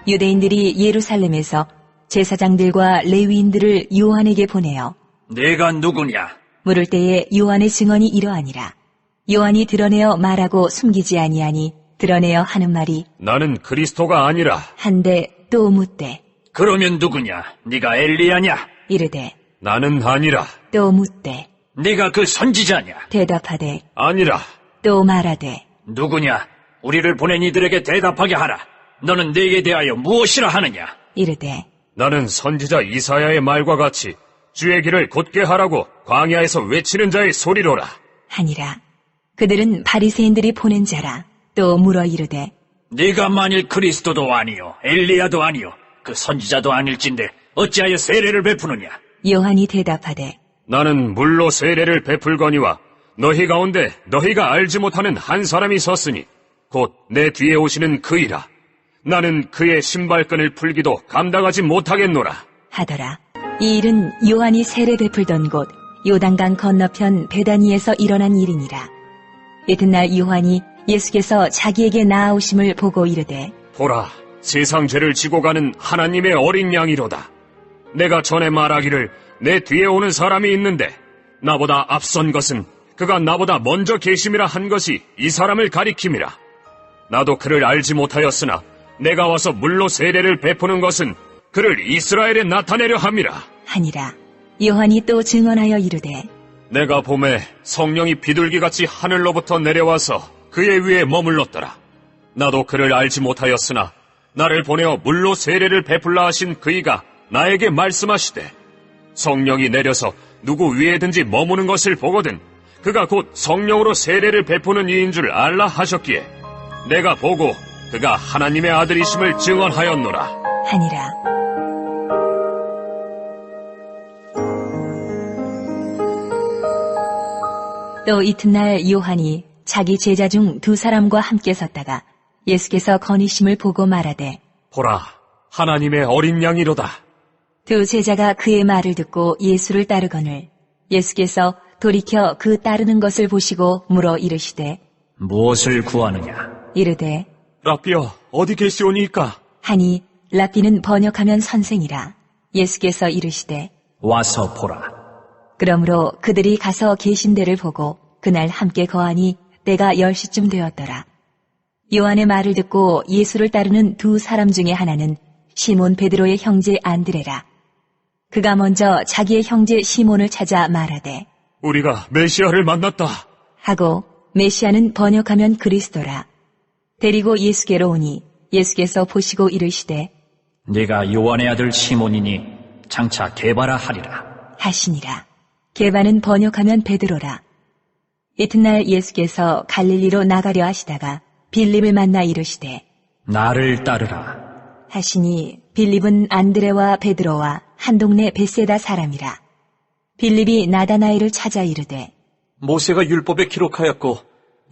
유대인들이 예루살렘에서 제사장들과 레위인들을 요한에게 보내어 내가 누구냐? 물을 때에 요한의 증언이 이러하니라. 요한이 드러내어 말하고 숨기지 아니하니 드러내어 하는 말이 나는 그리스도가 아니라 한데 또 묻되 그러면 누구냐? 네가 엘리야냐? 이르되 나는 아니라 또 묻되 네가 그 선지자냐? 대답하되 아니라 또 말하되 누구냐? 우리를 보낸 이들에게 대답하게 하라. 너는 내게 대하여 무엇이라 하느냐? 이르되 나는 선지자 이사야의 말과 같이 주의 길을 곧게 하라고 광야에서 외치는 자의 소리로라. 하니라. 그들은 바리새인들이 보낸 자라. 또 물어 이르되 네가 만일 그리스도도 아니요 엘리야도 아니요 그 선지자도 아닐진데 어찌하여 세례를 베푸느냐? 요한이 대답하되 나는 물로 세례를 베풀거니와 너희 가운데 너희가 알지 못하는 한 사람이 섰으니 곧 내 뒤에 오시는 그이라. 나는 그의 신발끈을 풀기도 감당하지 못하겠노라 하더라. 이 일은 요한이 세례 베풀던 곳 요단강 건너편 베다니에서 일어난 일이니라. 이튿날 요한이 예수께서 자기에게 나아오심을 보고 이르되 보라, 세상 죄를 지고 가는 하나님의 어린 양이로다. 내가 전에 말하기를 내 뒤에 오는 사람이 있는데 나보다 앞선 것은 그가 나보다 먼저 계심이라 한 것이 이 사람을 가리킴이라. 나도 그를 알지 못하였으나 내가 와서 물로 세례를 베푸는 것은 그를 이스라엘에 나타내려 함이라. 하니라. 요한이 또 증언하여 이르되 내가 봄에 성령이 비둘기같이 하늘로부터 내려와서 그의 위에 머물렀더라. 나도 그를 알지 못하였으나 나를 보내어 물로 세례를 베풀라 하신 그이가 나에게 말씀하시되 성령이 내려서 누구 위에든지 머무는 것을 보거든 그가 곧 성령으로 세례를 베푸는 이인 줄 알라 하셨기에 내가 보고 그가 하나님의 아들이심을 증언하였노라. 하니라. 또 이튿날 요한이 자기 제자 중 2사람과 함께 섰다가 예수께서 거니심을 보고 말하되 보라, 하나님의 어린 양이로다. 2 제자가 그의 말을 듣고 예수를 따르거늘 예수께서 돌이켜 그 따르는 것을 보시고 물어 이르시되 무엇을 구하느냐? 이르되 라삐여, 어디 계시오니이까? 하니 랍비는 번역하면 선생이라. 예수께서 이르시되 와서 보라. 그러므로 그들이 가서 계신 데를 보고 그날 함께 거하니 때가 10시쯤 되었더라. 요한의 말을 듣고 예수를 따르는 2사람 중에 하나는 시몬 베드로의 형제 안드레라. 그가 먼저 자기의 형제 시몬을 찾아 말하되 우리가 메시아를 만났다. 하고 메시아는 번역하면 그리스도라. 데리고 예수께로 오니 예수께서 보시고 이르시되 네가 요한의 아들 시몬이니 장차 게바라 하리라 하시니라. 게바는 번역하면 베드로라. 이튿날 예수께서 갈릴리로 나가려 하시다가 빌립을 만나 이르시되 나를 따르라. 하시니 빌립은 안드레와 베드로와 한 동네 벳세다 사람이라. 빌립이 나다나엘을 찾아 이르되 모세가 율법에 기록하였고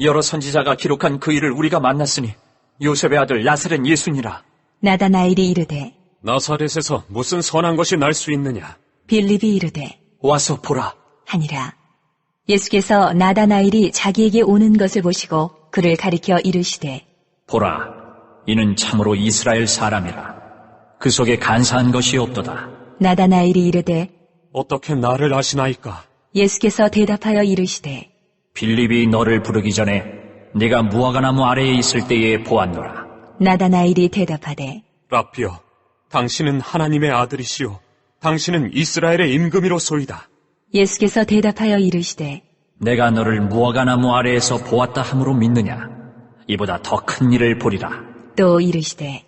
여러 선지자가 기록한 그 일을 우리가 만났으니 요셉의 아들 나사렛 예수니라. 나다나엘이 이르되 나사렛에서 무슨 선한 것이 날 수 있느냐? 빌립이 이르되 와서 보라. 하니라. 예수께서 나다나엘이 자기에게 오는 것을 보시고 그를 가리켜 이르시되 보라, 이는 참으로 이스라엘 사람이라. 그 속에 간사한 것이 없도다. 나다나엘이 이르되 어떻게 나를 아시나이까? 예수께서 대답하여 이르시되 빌립이 너를 부르기 전에 네가 무화과나무 아래에 있을 때에 보았노라. 나다나엘이 대답하되 라삐여, 당신은 하나님의 아들이시오. 당신은 이스라엘의 임금이로소이다. 예수께서 대답하여 이르시되 내가 너를 무화과나무 아래에서 보았다 함으로 믿느냐? 이보다 더 큰 일을 보리라. 또 이르시되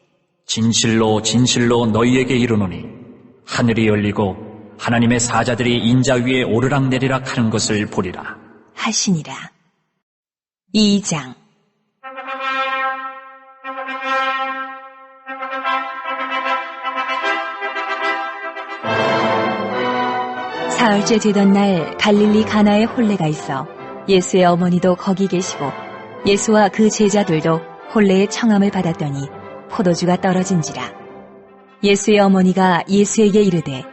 진실로 진실로 너희에게 이르노니 하늘이 열리고 하나님의 사자들이 인자 위에 오르락내리락 하는 것을 보리라. 하시니라. 2장. 사흘째 되던 날 갈릴리 가나에 혼례가 있어 예수의 어머니도 거기 계시고 예수와 그 제자들도 혼례의 청함을 받았더니 포도주가 떨어진지라. 예수의 어머니가 예수에게 이르되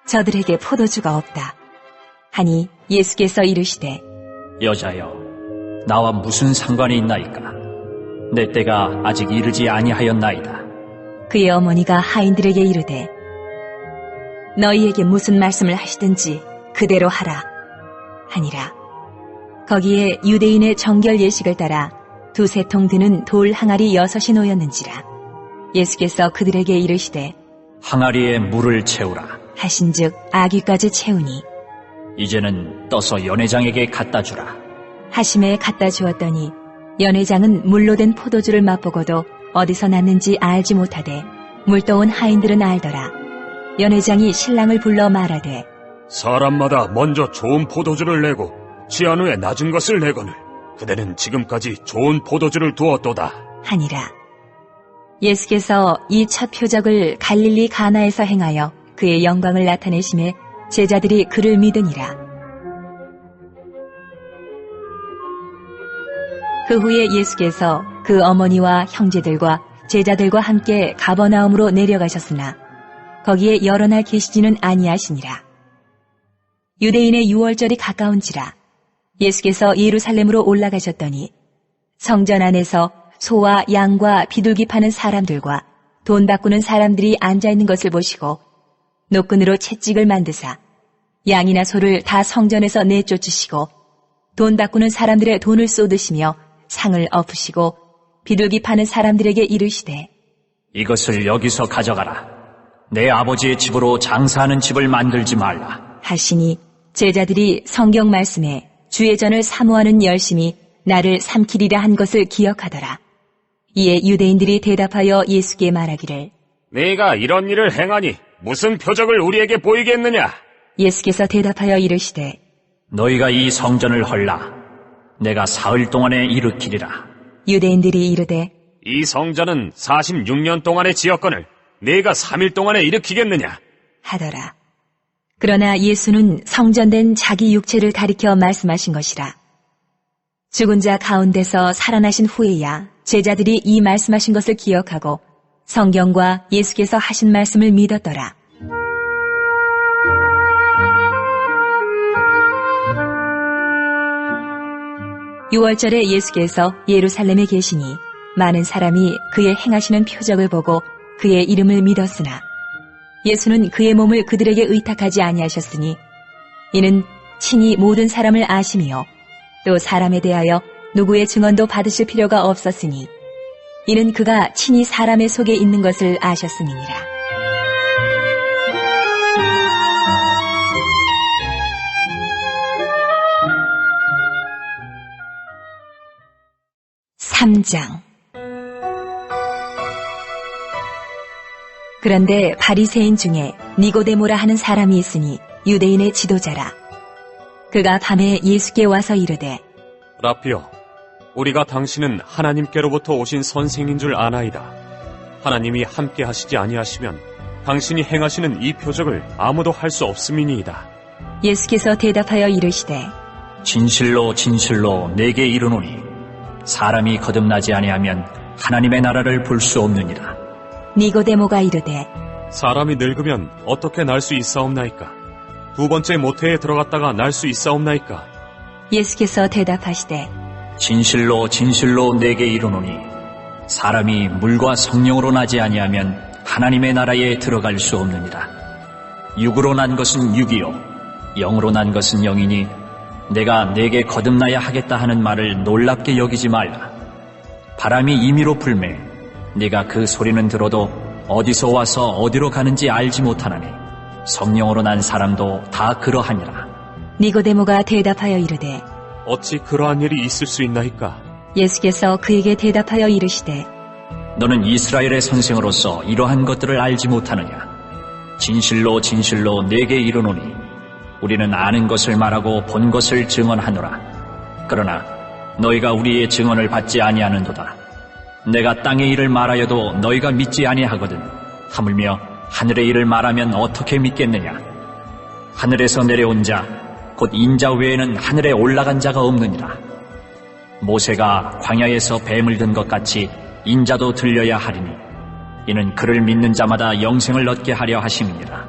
저들에게 포도주가 없다 하니 예수께서 이르시되 여자여, 나와 무슨 상관이 있나이까? 내 때가 아직 이르지 아니하였나이다. 그의 어머니가 하인들에게 이르되 너희에게 무슨 말씀을 하시든지 그대로 하라 하니라. 거기에 유대인의 정결 예식을 따라 2-3 통 드는 돌 항아리 6이 놓였는지라. 예수께서 그들에게 이르시되 항아리에 물을 채우라. 하신즉 아귀까지 채우니 이제는 떠서 연회장에게 갖다 주라. 하심에 갖다 주었더니 연회장은 물로 된 포도주를 맛보고도 어디서 났는지 알지 못하되 물떠온 하인들은 알더라. 연회장이 신랑을 불러 말하되 사람마다 먼저 좋은 포도주를 내고 취한 후에 낮은 것을 내거늘 그대는 지금까지 좋은 포도주를 두었도다 하니라. 예수께서 이 첫 표적을 갈릴리 가나에서 행하여 그의 영광을 나타내심에 제자들이 그를 믿으니라. 그 후에 예수께서 그 어머니와 형제들과 제자들과 함께 가버나움으로 내려가셨으나 거기에 여러 날 계시지는 아니하시니라. 유대인의 유월절이 가까운지라 예수께서 예루살렘으로 올라가셨더니 성전 안에서 소와 양과 비둘기 파는 사람들과 돈 바꾸는 사람들이 앉아있는 것을 보시고 노끈으로 채찍을 만드사 양이나 소를 다 성전에서 내쫓으시고 돈 바꾸는 사람들의 돈을 쏟으시며 상을 엎으시고 비둘기 파는 사람들에게 이르시되 이것을 여기서 가져가라. 내 아버지의 집으로 장사하는 집을 만들지 말라. 하시니 제자들이 성경 말씀에 주의 전을 사모하는 열심이 나를 삼키리라 한 것을 기억하더라. 이에 유대인들이 대답하여 예수께 말하기를 네가 이런 일을 행하니 무슨 표적을 우리에게 보이겠느냐? 예수께서 대답하여 이르시되 너희가 이 성전을 헐라. 내가 사흘 동안에 일으키리라. 유대인들이 이르되 이 성전은 46년 동안의 지었거늘 네가 3일 동안에 일으키겠느냐? 하더라. 그러나 예수는 성전된 자기 육체를 가리켜 말씀하신 것이라. 죽은 자 가운데서 살아나신 후에야 제자들이 이 말씀하신 것을 기억하고 성경과 예수께서 하신 말씀을 믿었더라. 유월절에 예수께서 예루살렘에 계시니 많은 사람이 그의 행하시는 표적을 보고 그의 이름을 믿었으나 예수는 그의 몸을 그들에게 의탁하지 아니하셨으니 이는 친히 모든 사람을 아심이요 또 사람에 대하여 누구의 증언도 받으실 필요가 없었으니 이는 그가 친히 사람의 속에 있는 것을 아셨음이니라. (3장) 그런데 바리새인 중에 니고데모라 하는 사람이 있으니 유대인의 지도자라. 그가 밤에 예수께 와서 이르되 라피어, 우리가 당신은 하나님께로부터 오신 선생인 줄 아나이다. 하나님이 함께 하시지 아니하시면 당신이 행하시는 이 표적을 아무도 할 수 없음이니이다. 예수께서 대답하여 이르시되 진실로 진실로 내게 이르노니 사람이 거듭나지 아니하면 하나님의 나라를 볼 수 없느니라. 니고데모가 이르되 사람이 늙으면 어떻게 날 수 있사옵나이까? 두 번째 모태에 들어갔다가 날 수 있사옵나이까? 예수께서 대답하시되 진실로 진실로 내게 이르노니 사람이 물과 성령으로 나지 아니하면 하나님의 나라에 들어갈 수 없느니라. 육으로 난 것은 육이요 영으로 난 것은 영이니 내가 내게 거듭나야 하겠다 하는 말을 놀랍게 여기지 말라. 바람이 임의로 불매 네가 그 소리는 들어도 어디서 와서 어디로 가는지 알지 못하나니 성령으로 난 사람도 다 그러하니라. 니고데모가 대답하여 이르되 어찌 그러한 일이 있을 수 있나이까? 예수께서 그에게 대답하여 이르시되 너는 이스라엘의 선생으로서 이러한 것들을 알지 못하느냐? 진실로 진실로 내게 이르노니 우리는 아는 것을 말하고 본 것을 증언하노라. 그러나 너희가 우리의 증언을 받지 아니하는도다. 내가 땅의 일을 말하여도 너희가 믿지 아니하거든. 하물며 하늘의 일을 말하면 어떻게 믿겠느냐? 하늘에서 내려온 자 곧 인자 외에는 하늘에 올라간 자가 없느니라. 모세가 광야에서 뱀을 든 것 같이 인자도 들려야 하리니 이는 그를 믿는 자마다 영생을 얻게 하려 하심이니라.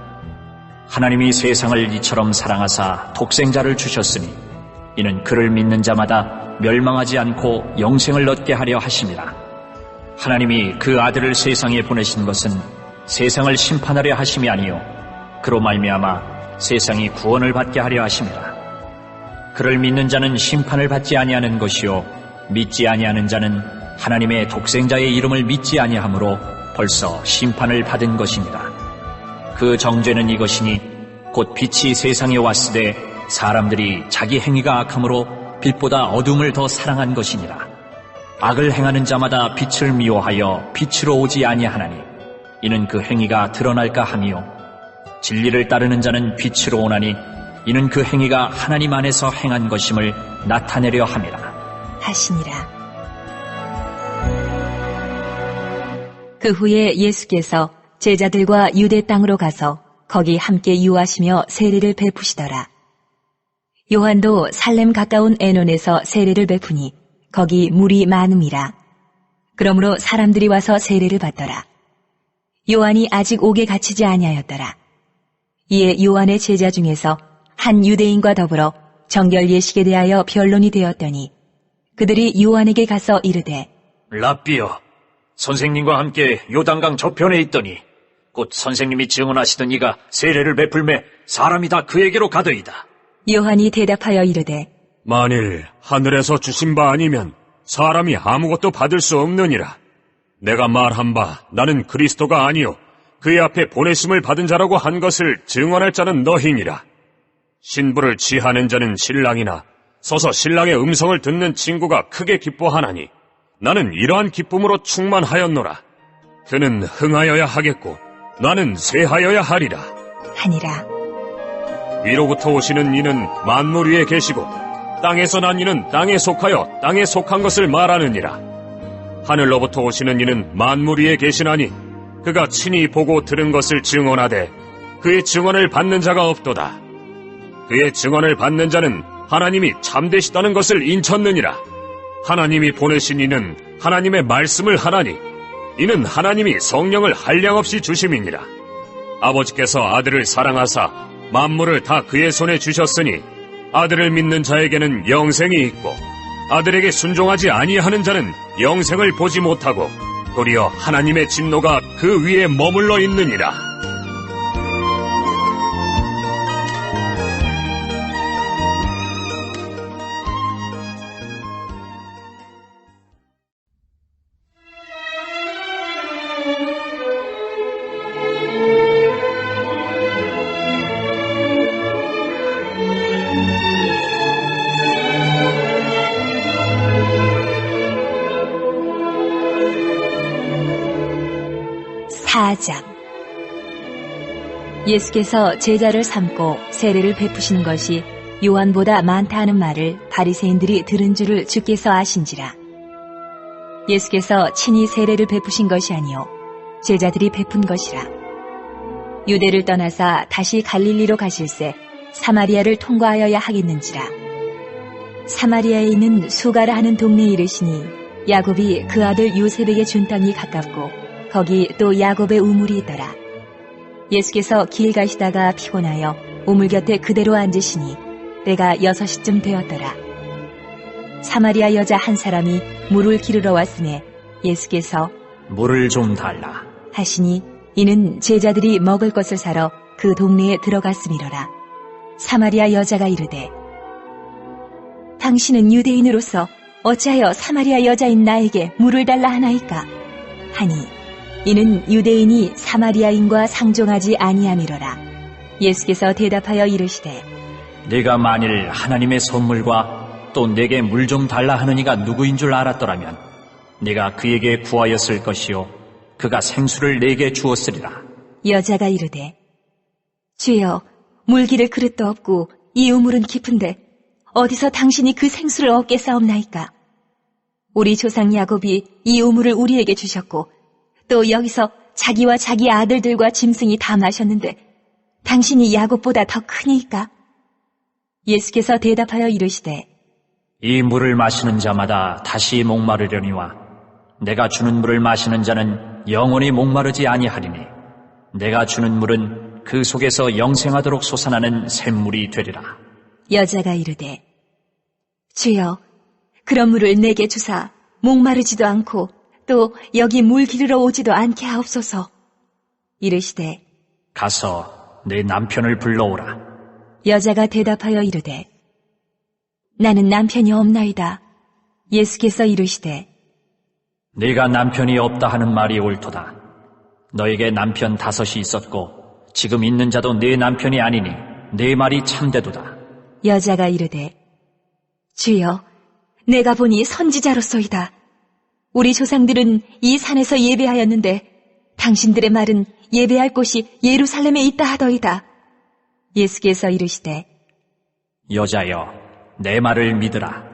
하나님이 세상을 이처럼 사랑하사 독생자를 주셨으니 이는 그를 믿는 자마다 멸망하지 않고 영생을 얻게 하려 하심이라. 하나님이 그 아들을 세상에 보내신 것은 세상을 심판하려 하심이 아니요 그로 말미암아 세상이 구원을 받게 하려 하심이라. 그를 믿는 자는 심판을 받지 아니하는 것이요 믿지 아니하는 자는 하나님의 독생자의 이름을 믿지 아니하므로 벌써 심판을 받은 것이니라. 그 정죄는 이것이니 곧 빛이 세상에 왔으되 사람들이 자기 행위가 악함으로 빛보다 어둠을 더 사랑한 것이니라. 악을 행하는 자마다 빛을 미워하여 빛으로 오지 아니하나니 이는 그 행위가 드러날까 함이요 진리를 따르는 자는 빛으로 오나니 이는 그 행위가 하나님 안에서 행한 것임을 나타내려 함이라 하시니라. 그 후에 예수께서 제자들과 유대 땅으로 가서 거기 함께 유하시며 세례를 베푸시더라. 요한도 살렘 가까운 에논에서 세례를 베푸니 거기 물이 많음이라. 그러므로 사람들이 와서 세례를 받더라. 요한이 아직 옥에 갇히지 아니하였더라. 이에 요한의 제자 중에서 한 유대인과 더불어 정결 예식에 대하여 변론이 되었더니 그들이 요한에게 가서 이르되 라삐여 선생님과 함께 요단강 저편에 있더니 곧 선생님이 증언하시던 이가 세례를 베풀매 사람이 다 그에게로 가더이다. 요한이 대답하여 이르되 만일 하늘에서 주신 바 아니면 사람이 아무것도 받을 수 없느니라. 내가 말한 바 나는 그리스도가 아니요 그의 앞에 보내심을 받은 자라고 한 것을 증언할 자는 너희니라. 신부를 취하는 자는 신랑이나 서서 신랑의 음성을 듣는 친구가 크게 기뻐하나니 나는 이러한 기쁨으로 충만하였노라. 그는 흥하여야 하겠고 나는 쇠하여야 하리라. 하니라. 위로부터 오시는 이는 만물 위에 계시고 땅에서 난 이는 땅에 속하여 땅에 속한 것을 말하느니라. 하늘로부터 오시는 이는 만물 위에 계시나니 그가 친히 보고 들은 것을 증언하되 그의 증언을 받는 자가 없도다. 그의 증언을 받는 자는 하나님이 참되시다는 것을 인쳤느니라. 하나님이 보내신 이는 하나님의 말씀을 하나니 이는 하나님이 성령을 한량없이 주심이니라. 아버지께서 아들을 사랑하사 만물을 다 그의 손에 주셨으니 아들을 믿는 자에게는 영생이 있고 아들에게 순종하지 아니하는 자는 영생을 보지 못하고 도리어 하나님의 진노가 그 위에 머물러 있느니라. 사장. 예수께서 제자를 삼고 세례를 베푸시는 것이 요한보다 많다 하는 말을 바리새인들이 들은 줄을 주께서 아신지라. 예수께서 친히 세례를 베푸신 것이 아니요 제자들이 베푼 것이라. 유대를 떠나사 다시 갈릴리로 가실새 사마리아를 통과하여야 하겠는지라. 사마리아에 있는 수가라 하는 동네에 이르시니 야곱이 그 아들 요셉에게 준 땅이 가깝고 거기 또 야곱의 우물이 있더라. 예수께서 길 가시다가 피곤하여 우물 곁에 그대로 앉으시니 때가 6시쯤 되었더라. 사마리아 여자 한 사람이 물을 기르러 왔으매 예수께서 물을 좀 달라 하시니 이는 제자들이 먹을 것을 사러 그 동네에 들어갔음이로라. 사마리아 여자가 이르되 당신은 유대인으로서 어찌하여 사마리아 여자인 나에게 물을 달라 하나이까 하니 이는 유대인이 사마리아인과 상종하지 아니함이로라. 예수께서 대답하여 이르시되 네가 만일 하나님의 선물과 또 내게 물 좀 달라 하는 이가 누구인 줄 알았더라면 네가 그에게 구하였을 것이요 그가 생수를 내게 주었으리라. 여자가 이르되 주여 물 기를 그릇도 없고 이 우물은 깊은데 어디서 당신이 그 생수를 얻겠사옵나이까. 우리 조상 야곱이 이 우물을 우리에게 주셨고 또 여기서 자기와 자기 아들들과 짐승이 다 마셨는데 당신이 야곱보다 더 크니까. 예수께서 대답하여 이르시되 이 물을 마시는 자마다 다시 목마르려니와 내가 주는 물을 마시는 자는 영원히 목마르지 아니하리니 내가 주는 물은 그 속에서 영생하도록 솟아나는 샘물이 되리라. 여자가 이르되 주여 그런 물을 내게 주사 목마르지도 않고 또 여기 물 기르러 오지도 않게 하옵소서. 이르시되 가서 내 남편을 불러오라. 여자가 대답하여 이르되 나는 남편이 없나이다. 예수께서 이르시되 네가 남편이 없다 하는 말이 옳도다. 너에게 남편 5이 있었고 지금 있는 자도 네 남편이 아니니 네 말이 참되도다. 여자가 이르되 주여 내가 보니 선지자로소이다. 우리 조상들은 이 산에서 예배하였는데 당신들의 말은 예배할 곳이 예루살렘에 있다 하더이다. 예수께서 이르시되 여자여 내 말을 믿으라.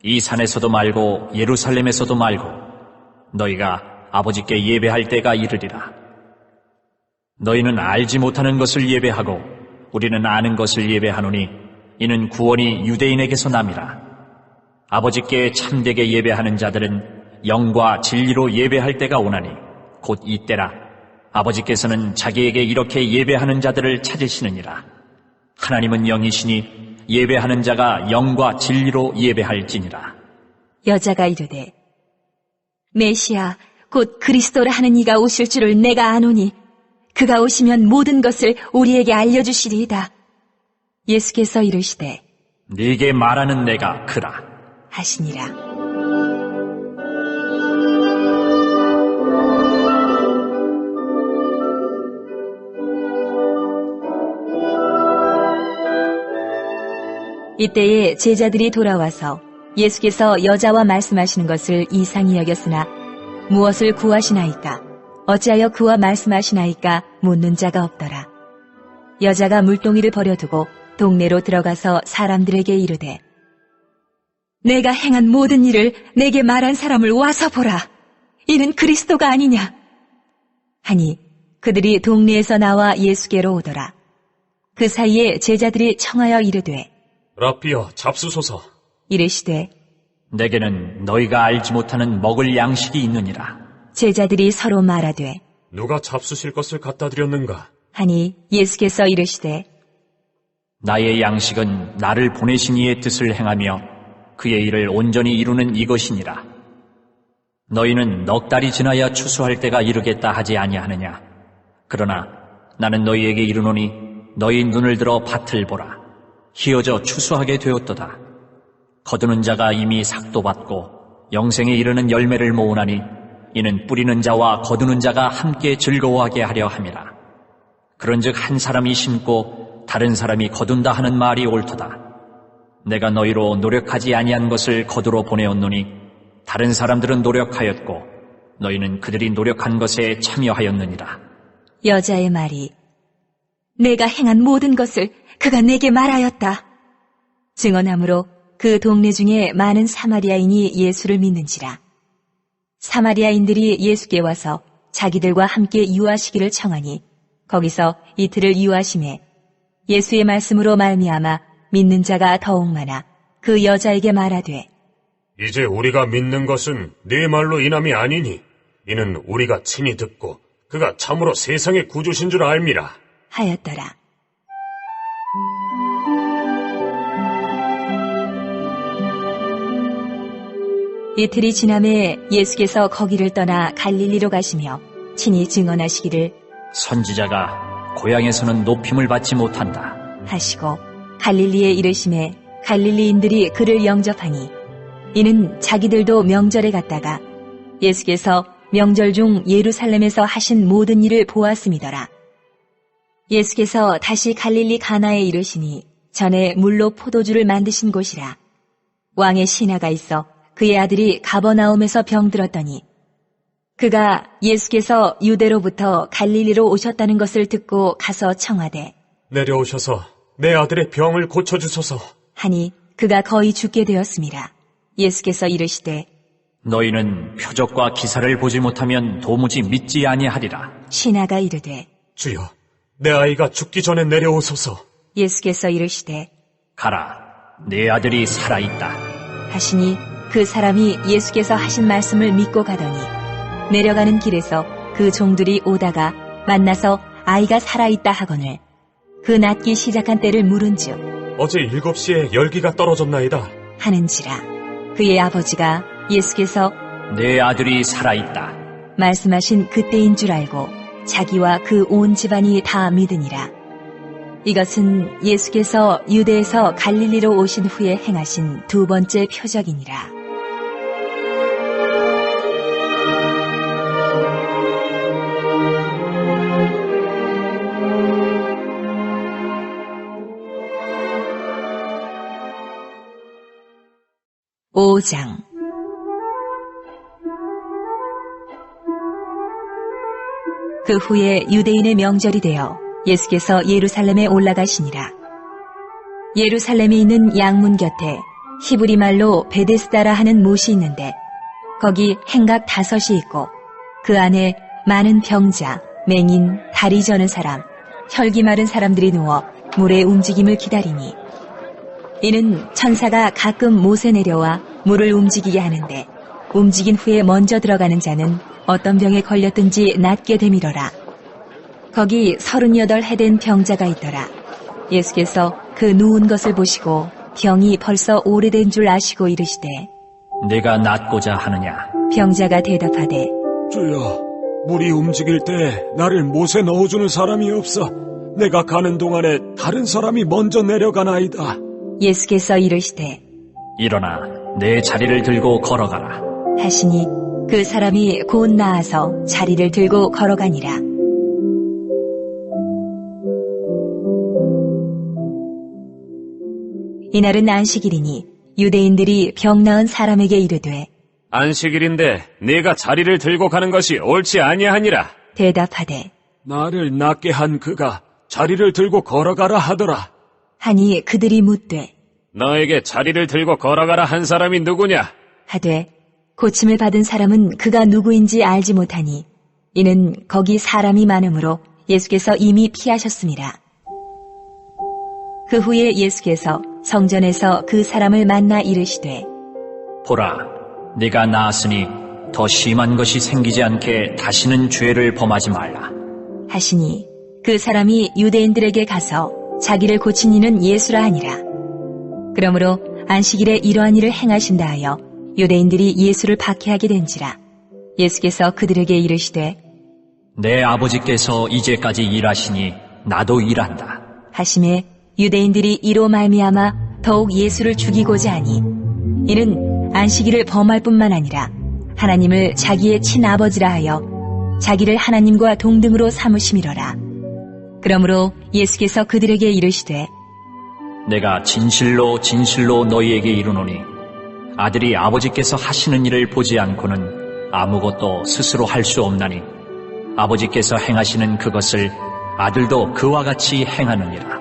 이 산에서도 말고 예루살렘에서도 말고 너희가 아버지께 예배할 때가 이르리라. 너희는 알지 못하는 것을 예배하고 우리는 아는 것을 예배하노니 이는 구원이 유대인에게서 남이라. 아버지께 참되게 예배하는 자들은 영과 진리로 예배할 때가 오나니 곧 이때라. 아버지께서는 자기에게 이렇게 예배하는 자들을 찾으시느니라. 하나님은 영이시니 예배하는 자가 영과 진리로 예배할지니라. 여자가 이르되 메시아 곧 그리스도라 하는 이가 오실 줄을 내가 아노니 그가 오시면 모든 것을 우리에게 알려주시리이다. 예수께서 이르시되 네게 말하는 내가 그라 하시니라. 이때에 제자들이 돌아와서 예수께서 여자와 말씀하시는 것을 이상히 여겼으나 무엇을 구하시나이까? 어찌하여 그와 말씀하시나이까? 묻는 자가 없더라. 여자가 물동이를 버려두고 동네로 들어가서 사람들에게 이르되 내가 행한 모든 일을 내게 말한 사람을 와서 보라. 이는 그리스도가 아니냐? 하니 그들이 동네에서 나와 예수께로 오더라. 그 사이에 제자들이 청하여 이르되 라삐여, 잡수소서. 이르시되 내게는 너희가 알지 못하는 먹을 양식이 있느니라. 제자들이 서로 말하되 누가 잡수실 것을 갖다 드렸는가? 하니 예수께서 이르시되 나의 양식은 나를 보내신 이의 뜻을 행하며 그의 일을 온전히 이루는 이것이니라. 너희는 넉 달이 지나야 추수할 때가 이르겠다 하지 아니하느냐. 그러나 나는 너희에게 이르노니 너희 눈을 들어 밭을 보라. 희어져 추수하게 되었도다. 거두는 자가 이미 삭도 받고 영생에 이르는 열매를 모으나니 이는 뿌리는 자와 거두는 자가 함께 즐거워하게 하려 함이라. 그런즉 한 사람이 심고 다른 사람이 거둔다 하는 말이 옳도다. 내가 너희로 노력하지 아니한 것을 거두러 보내었노니 다른 사람들은 노력하였고 너희는 그들이 노력한 것에 참여하였느니라. 여자의 말이 내가 행한 모든 것을 그가 내게 말하였다. 증언함으로 그 동네 중에 많은 사마리아인이 예수를 믿는지라. 사마리아인들이 예수께 와서 자기들과 함께 유하시기를 청하니 거기서 이틀을 유하심에 예수의 말씀으로 말미암아 믿는 자가 더욱 많아 그 여자에게 말하되 이제 우리가 믿는 것은 네 말로 인함이 아니니 이는 우리가 친히 듣고 그가 참으로 세상의 구주신 줄 알미라 하였더라. 이틀이 지남에 예수께서 거기를 떠나 갈릴리로 가시며 친히 증언하시기를 선지자가 고향에서는 높임을 받지 못한다 하시고 갈릴리에 이르심에 갈릴리인들이 그를 영접하니 이는 자기들도 명절에 갔다가 예수께서 명절 중 예루살렘에서 하신 모든 일을 보았음이더라. 예수께서 다시 갈릴리 가나에 이르시니 전에 물로 포도주를 만드신 곳이라. 왕의 신하가 있어 그의 아들이 가버나움에서 병들었더니 그가 예수께서 유대로부터 갈릴리로 오셨다는 것을 듣고 가서 청하되 내려오셔서 내 아들의 병을 고쳐주소서 하니 그가 거의 죽게 되었음이라. 예수께서 이르시되 너희는 표적과 기사를 보지 못하면 도무지 믿지 아니하리라. 신하가 이르되 주여 내 아이가 죽기 전에 내려오소서 예수께서 이르시되 가라, 내 아들이 살아있다. 하시니 그 사람이 예수께서 하신 말씀을 믿고 가더니 내려가는 길에서 그 종들이 오다가 만나서 아이가 살아있다 하거늘 그 낫기 시작한 때를 물은즉 어제 7시에 열기가 떨어졌나이다 하는지라. 그의 아버지가 예수께서 내 아들이 살아있다 말씀하신 그때인 줄 알고 자기와 그 온 집안이 다 믿으니라. 이것은 예수께서 유대에서 갈릴리로 오신 후에 행하신 두 번째 표적이니라. (5장) 그 후에 유대인의 명절이 되어 예수께서 예루살렘에 올라가시니라. 예루살렘에 있는 양문 곁에 히브리 말로 베데스다라 하는 못이 있는데 거기 행각 5이 있고 그 안에 많은 병자, 맹인, 다리 저는 사람, 혈기 마른 사람들이 누워 물의 움직임을 기다리니 이는 천사가 가끔 못에 내려와 물을 움직이게 하는데 움직인 후에 먼저 들어가는 자는 어떤 병에 걸렸든지 낫게 되밀어라. 거기 38해 된 병자가 있더라. 예수께서 그 누운 것을 보시고 병이 벌써 오래된 줄 아시고 이르시되 내가 낫고자 하느냐? 병자가 대답하되 주여 물이 움직일 때 나를 못에 넣어주는 사람이 없어 내가 가는 동안에 다른 사람이 먼저 내려가나이다. 예수께서 이르시되 일어나 내 자리를 들고 걸어가라. 하시니 그 사람이 곧 나아서 자리를 들고 걸어가니라. 이날은 안식일이니 유대인들이 병 나은 사람에게 이르되 안식일인데 네가 자리를 들고 가는 것이 옳지 아니하니라. 대답하되 나를 낫게 한 그가 자리를 들고 걸어가라 하더라. 하니 그들이 묻되 너에게 자리를 들고 걸어가라 한 사람이 누구냐? 하되 고침을 받은 사람은 그가 누구인지 알지 못하니 이는 거기 사람이 많으므로 예수께서 이미 피하셨습니다. 그 후에 예수께서 성전에서 그 사람을 만나 이르시되 보라, 네가 나았으니 더 심한 것이 생기지 않게 다시는 죄를 범하지 말라. 하시니 그 사람이 유대인들에게 가서 자기를 고친 이는 예수라 하니라. 그러므로 안식일에 이러한 일을 행하신다 하여 유대인들이 예수를 박해하게 된지라. 예수께서 그들에게 이르시되 내 아버지께서 이제까지 일하시니 나도 일한다. 하심에 유대인들이 이로 말미암아 더욱 예수를 죽이고자 하니 이는 안식일을 범할 뿐만 아니라 하나님을 자기의 친아버지라 하여 자기를 하나님과 동등으로 삼으심이로라. 그러므로 예수께서 그들에게 이르시되 내가 진실로 진실로 너희에게 이르노니 아들이 아버지께서 하시는 일을 보지 않고는 아무것도 스스로 할 수 없나니 아버지께서 행하시는 그것을 아들도 그와 같이 행하느니라.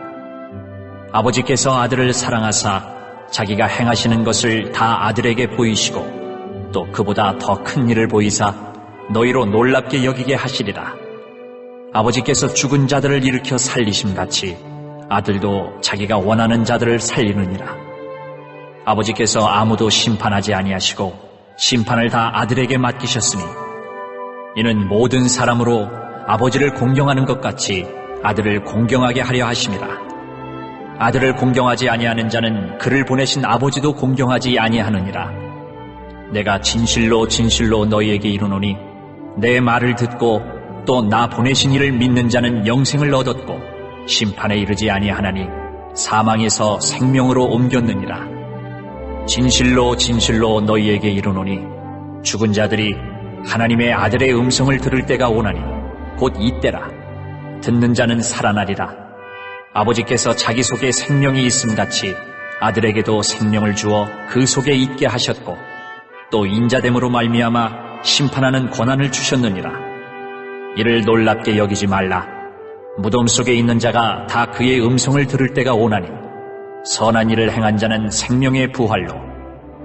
아버지께서 아들을 사랑하사 자기가 행하시는 것을 다 아들에게 보이시고 또 그보다 더 큰 일을 보이사 너희로 놀랍게 여기게 하시리라. 아버지께서 죽은 자들을 일으켜 살리심같이 아들도 자기가 원하는 자들을 살리느니라. 아버지께서 아무도 심판하지 아니하시고 심판을 다 아들에게 맡기셨으니 이는 모든 사람으로 아버지를 공경하는 것 같이 아들을 공경하게 하려 하심이라. 아들을 공경하지 아니하는 자는 그를 보내신 아버지도 공경하지 아니하느니라. 내가 진실로 진실로 너희에게 이르노니 내 말을 듣고 또 나 보내신 이를 믿는 자는 영생을 얻었고 심판에 이르지 아니하나니 사망에서 생명으로 옮겼느니라. 진실로 진실로 너희에게 이르노니 죽은 자들이 하나님의 아들의 음성을 들을 때가 오나니 곧 이때라. 듣는 자는 살아나리라. 아버지께서 자기 속에 생명이 있음같이 아들에게도 생명을 주어 그 속에 있게 하셨고 또 인자됨으로 말미암아 심판하는 권한을 주셨느니라. 이를 놀랍게 여기지 말라. 무덤 속에 있는 자가 다 그의 음성을 들을 때가 오나니 선한 일을 행한 자는 생명의 부활로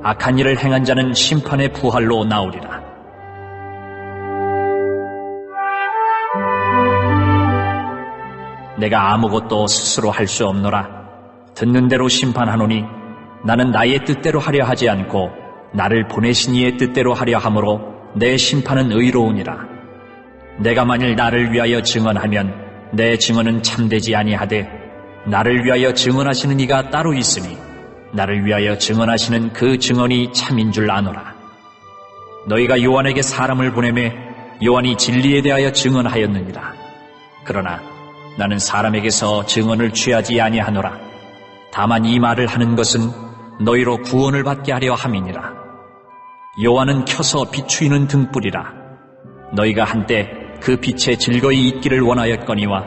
악한 일을 행한 자는 심판의 부활로 나오리라. 내가 아무것도 스스로 할 수 없노라. 듣는 대로 심판하노니 나는 나의 뜻대로 하려 하지 않고 나를 보내신 이의 뜻대로 하려 함으로 내 심판은 의로우니라. 내가 만일 나를 위하여 증언하면 내 증언은 참되지 아니하되 나를 위하여 증언하시는 이가 따로 있으니 나를 위하여 증언하시는 그 증언이 참인 줄 아노라. 너희가 요한에게 사람을 보내매 요한이 진리에 대하여 증언하였느니라. 그러나 나는 사람에게서 증언을 취하지 아니하노라. 다만 이 말을 하는 것은 너희로 구원을 받게 하려 함이니라. 요한은 켜서 비추이는 등불이라. 너희가 한때 그 빛에 즐거이 있기를 원하였거니와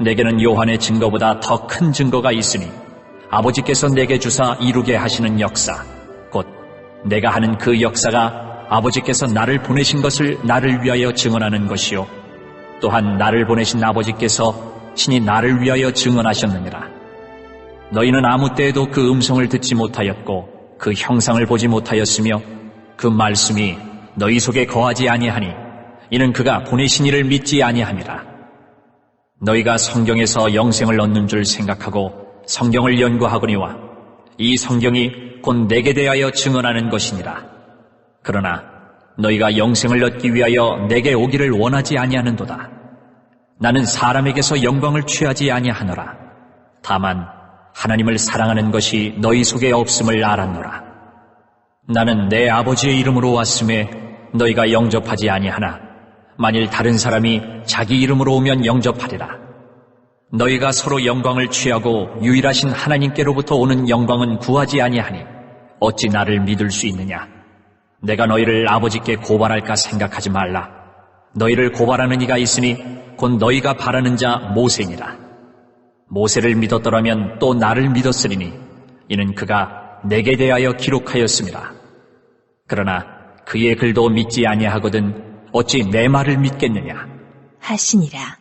내게는 요한의 증거보다 더 큰 증거가 있으니 아버지께서 내게 주사 이루게 하시는 역사, 곧 내가 하는 그 역사가 아버지께서 나를 보내신 것을 나를 위하여 증언하는 것이요 또한 나를 보내신 아버지께서 친히 나를 위하여 증언하셨느니라. 너희는 아무 때에도 그 음성을 듣지 못하였고 그 형상을 보지 못하였으며 그 말씀이 너희 속에 거하지 아니하니 이는 그가 보내신 이를 믿지 아니함이라. 너희가 성경에서 영생을 얻는 줄 생각하고 성경을 연구하거니와 이 성경이 곧 내게 대하여 증언하는 것이니라. 그러나 너희가 영생을 얻기 위하여 내게 오기를 원하지 아니하는도다. 나는 사람에게서 영광을 취하지 아니하노라. 다만 하나님을 사랑하는 것이 너희 속에 없음을 알았노라. 나는 내 아버지의 이름으로 왔음에 너희가 영접하지 아니하나 만일 다른 사람이 자기 이름으로 오면 영접하리라. 너희가 서로 영광을 취하고 유일하신 하나님께로부터 오는 영광은 구하지 아니하니 어찌 나를 믿을 수 있느냐? 내가 너희를 아버지께 고발할까 생각하지 말라. 너희를 고발하는 이가 있으니 곧 너희가 바라는 자 모세니라. 모세를 믿었더라면 또 나를 믿었으리니 이는 그가 내게 대하여 기록하였음이라. 그러나 그의 글도 믿지 아니하거든 어찌 내 말을 믿겠느냐? 하시니라.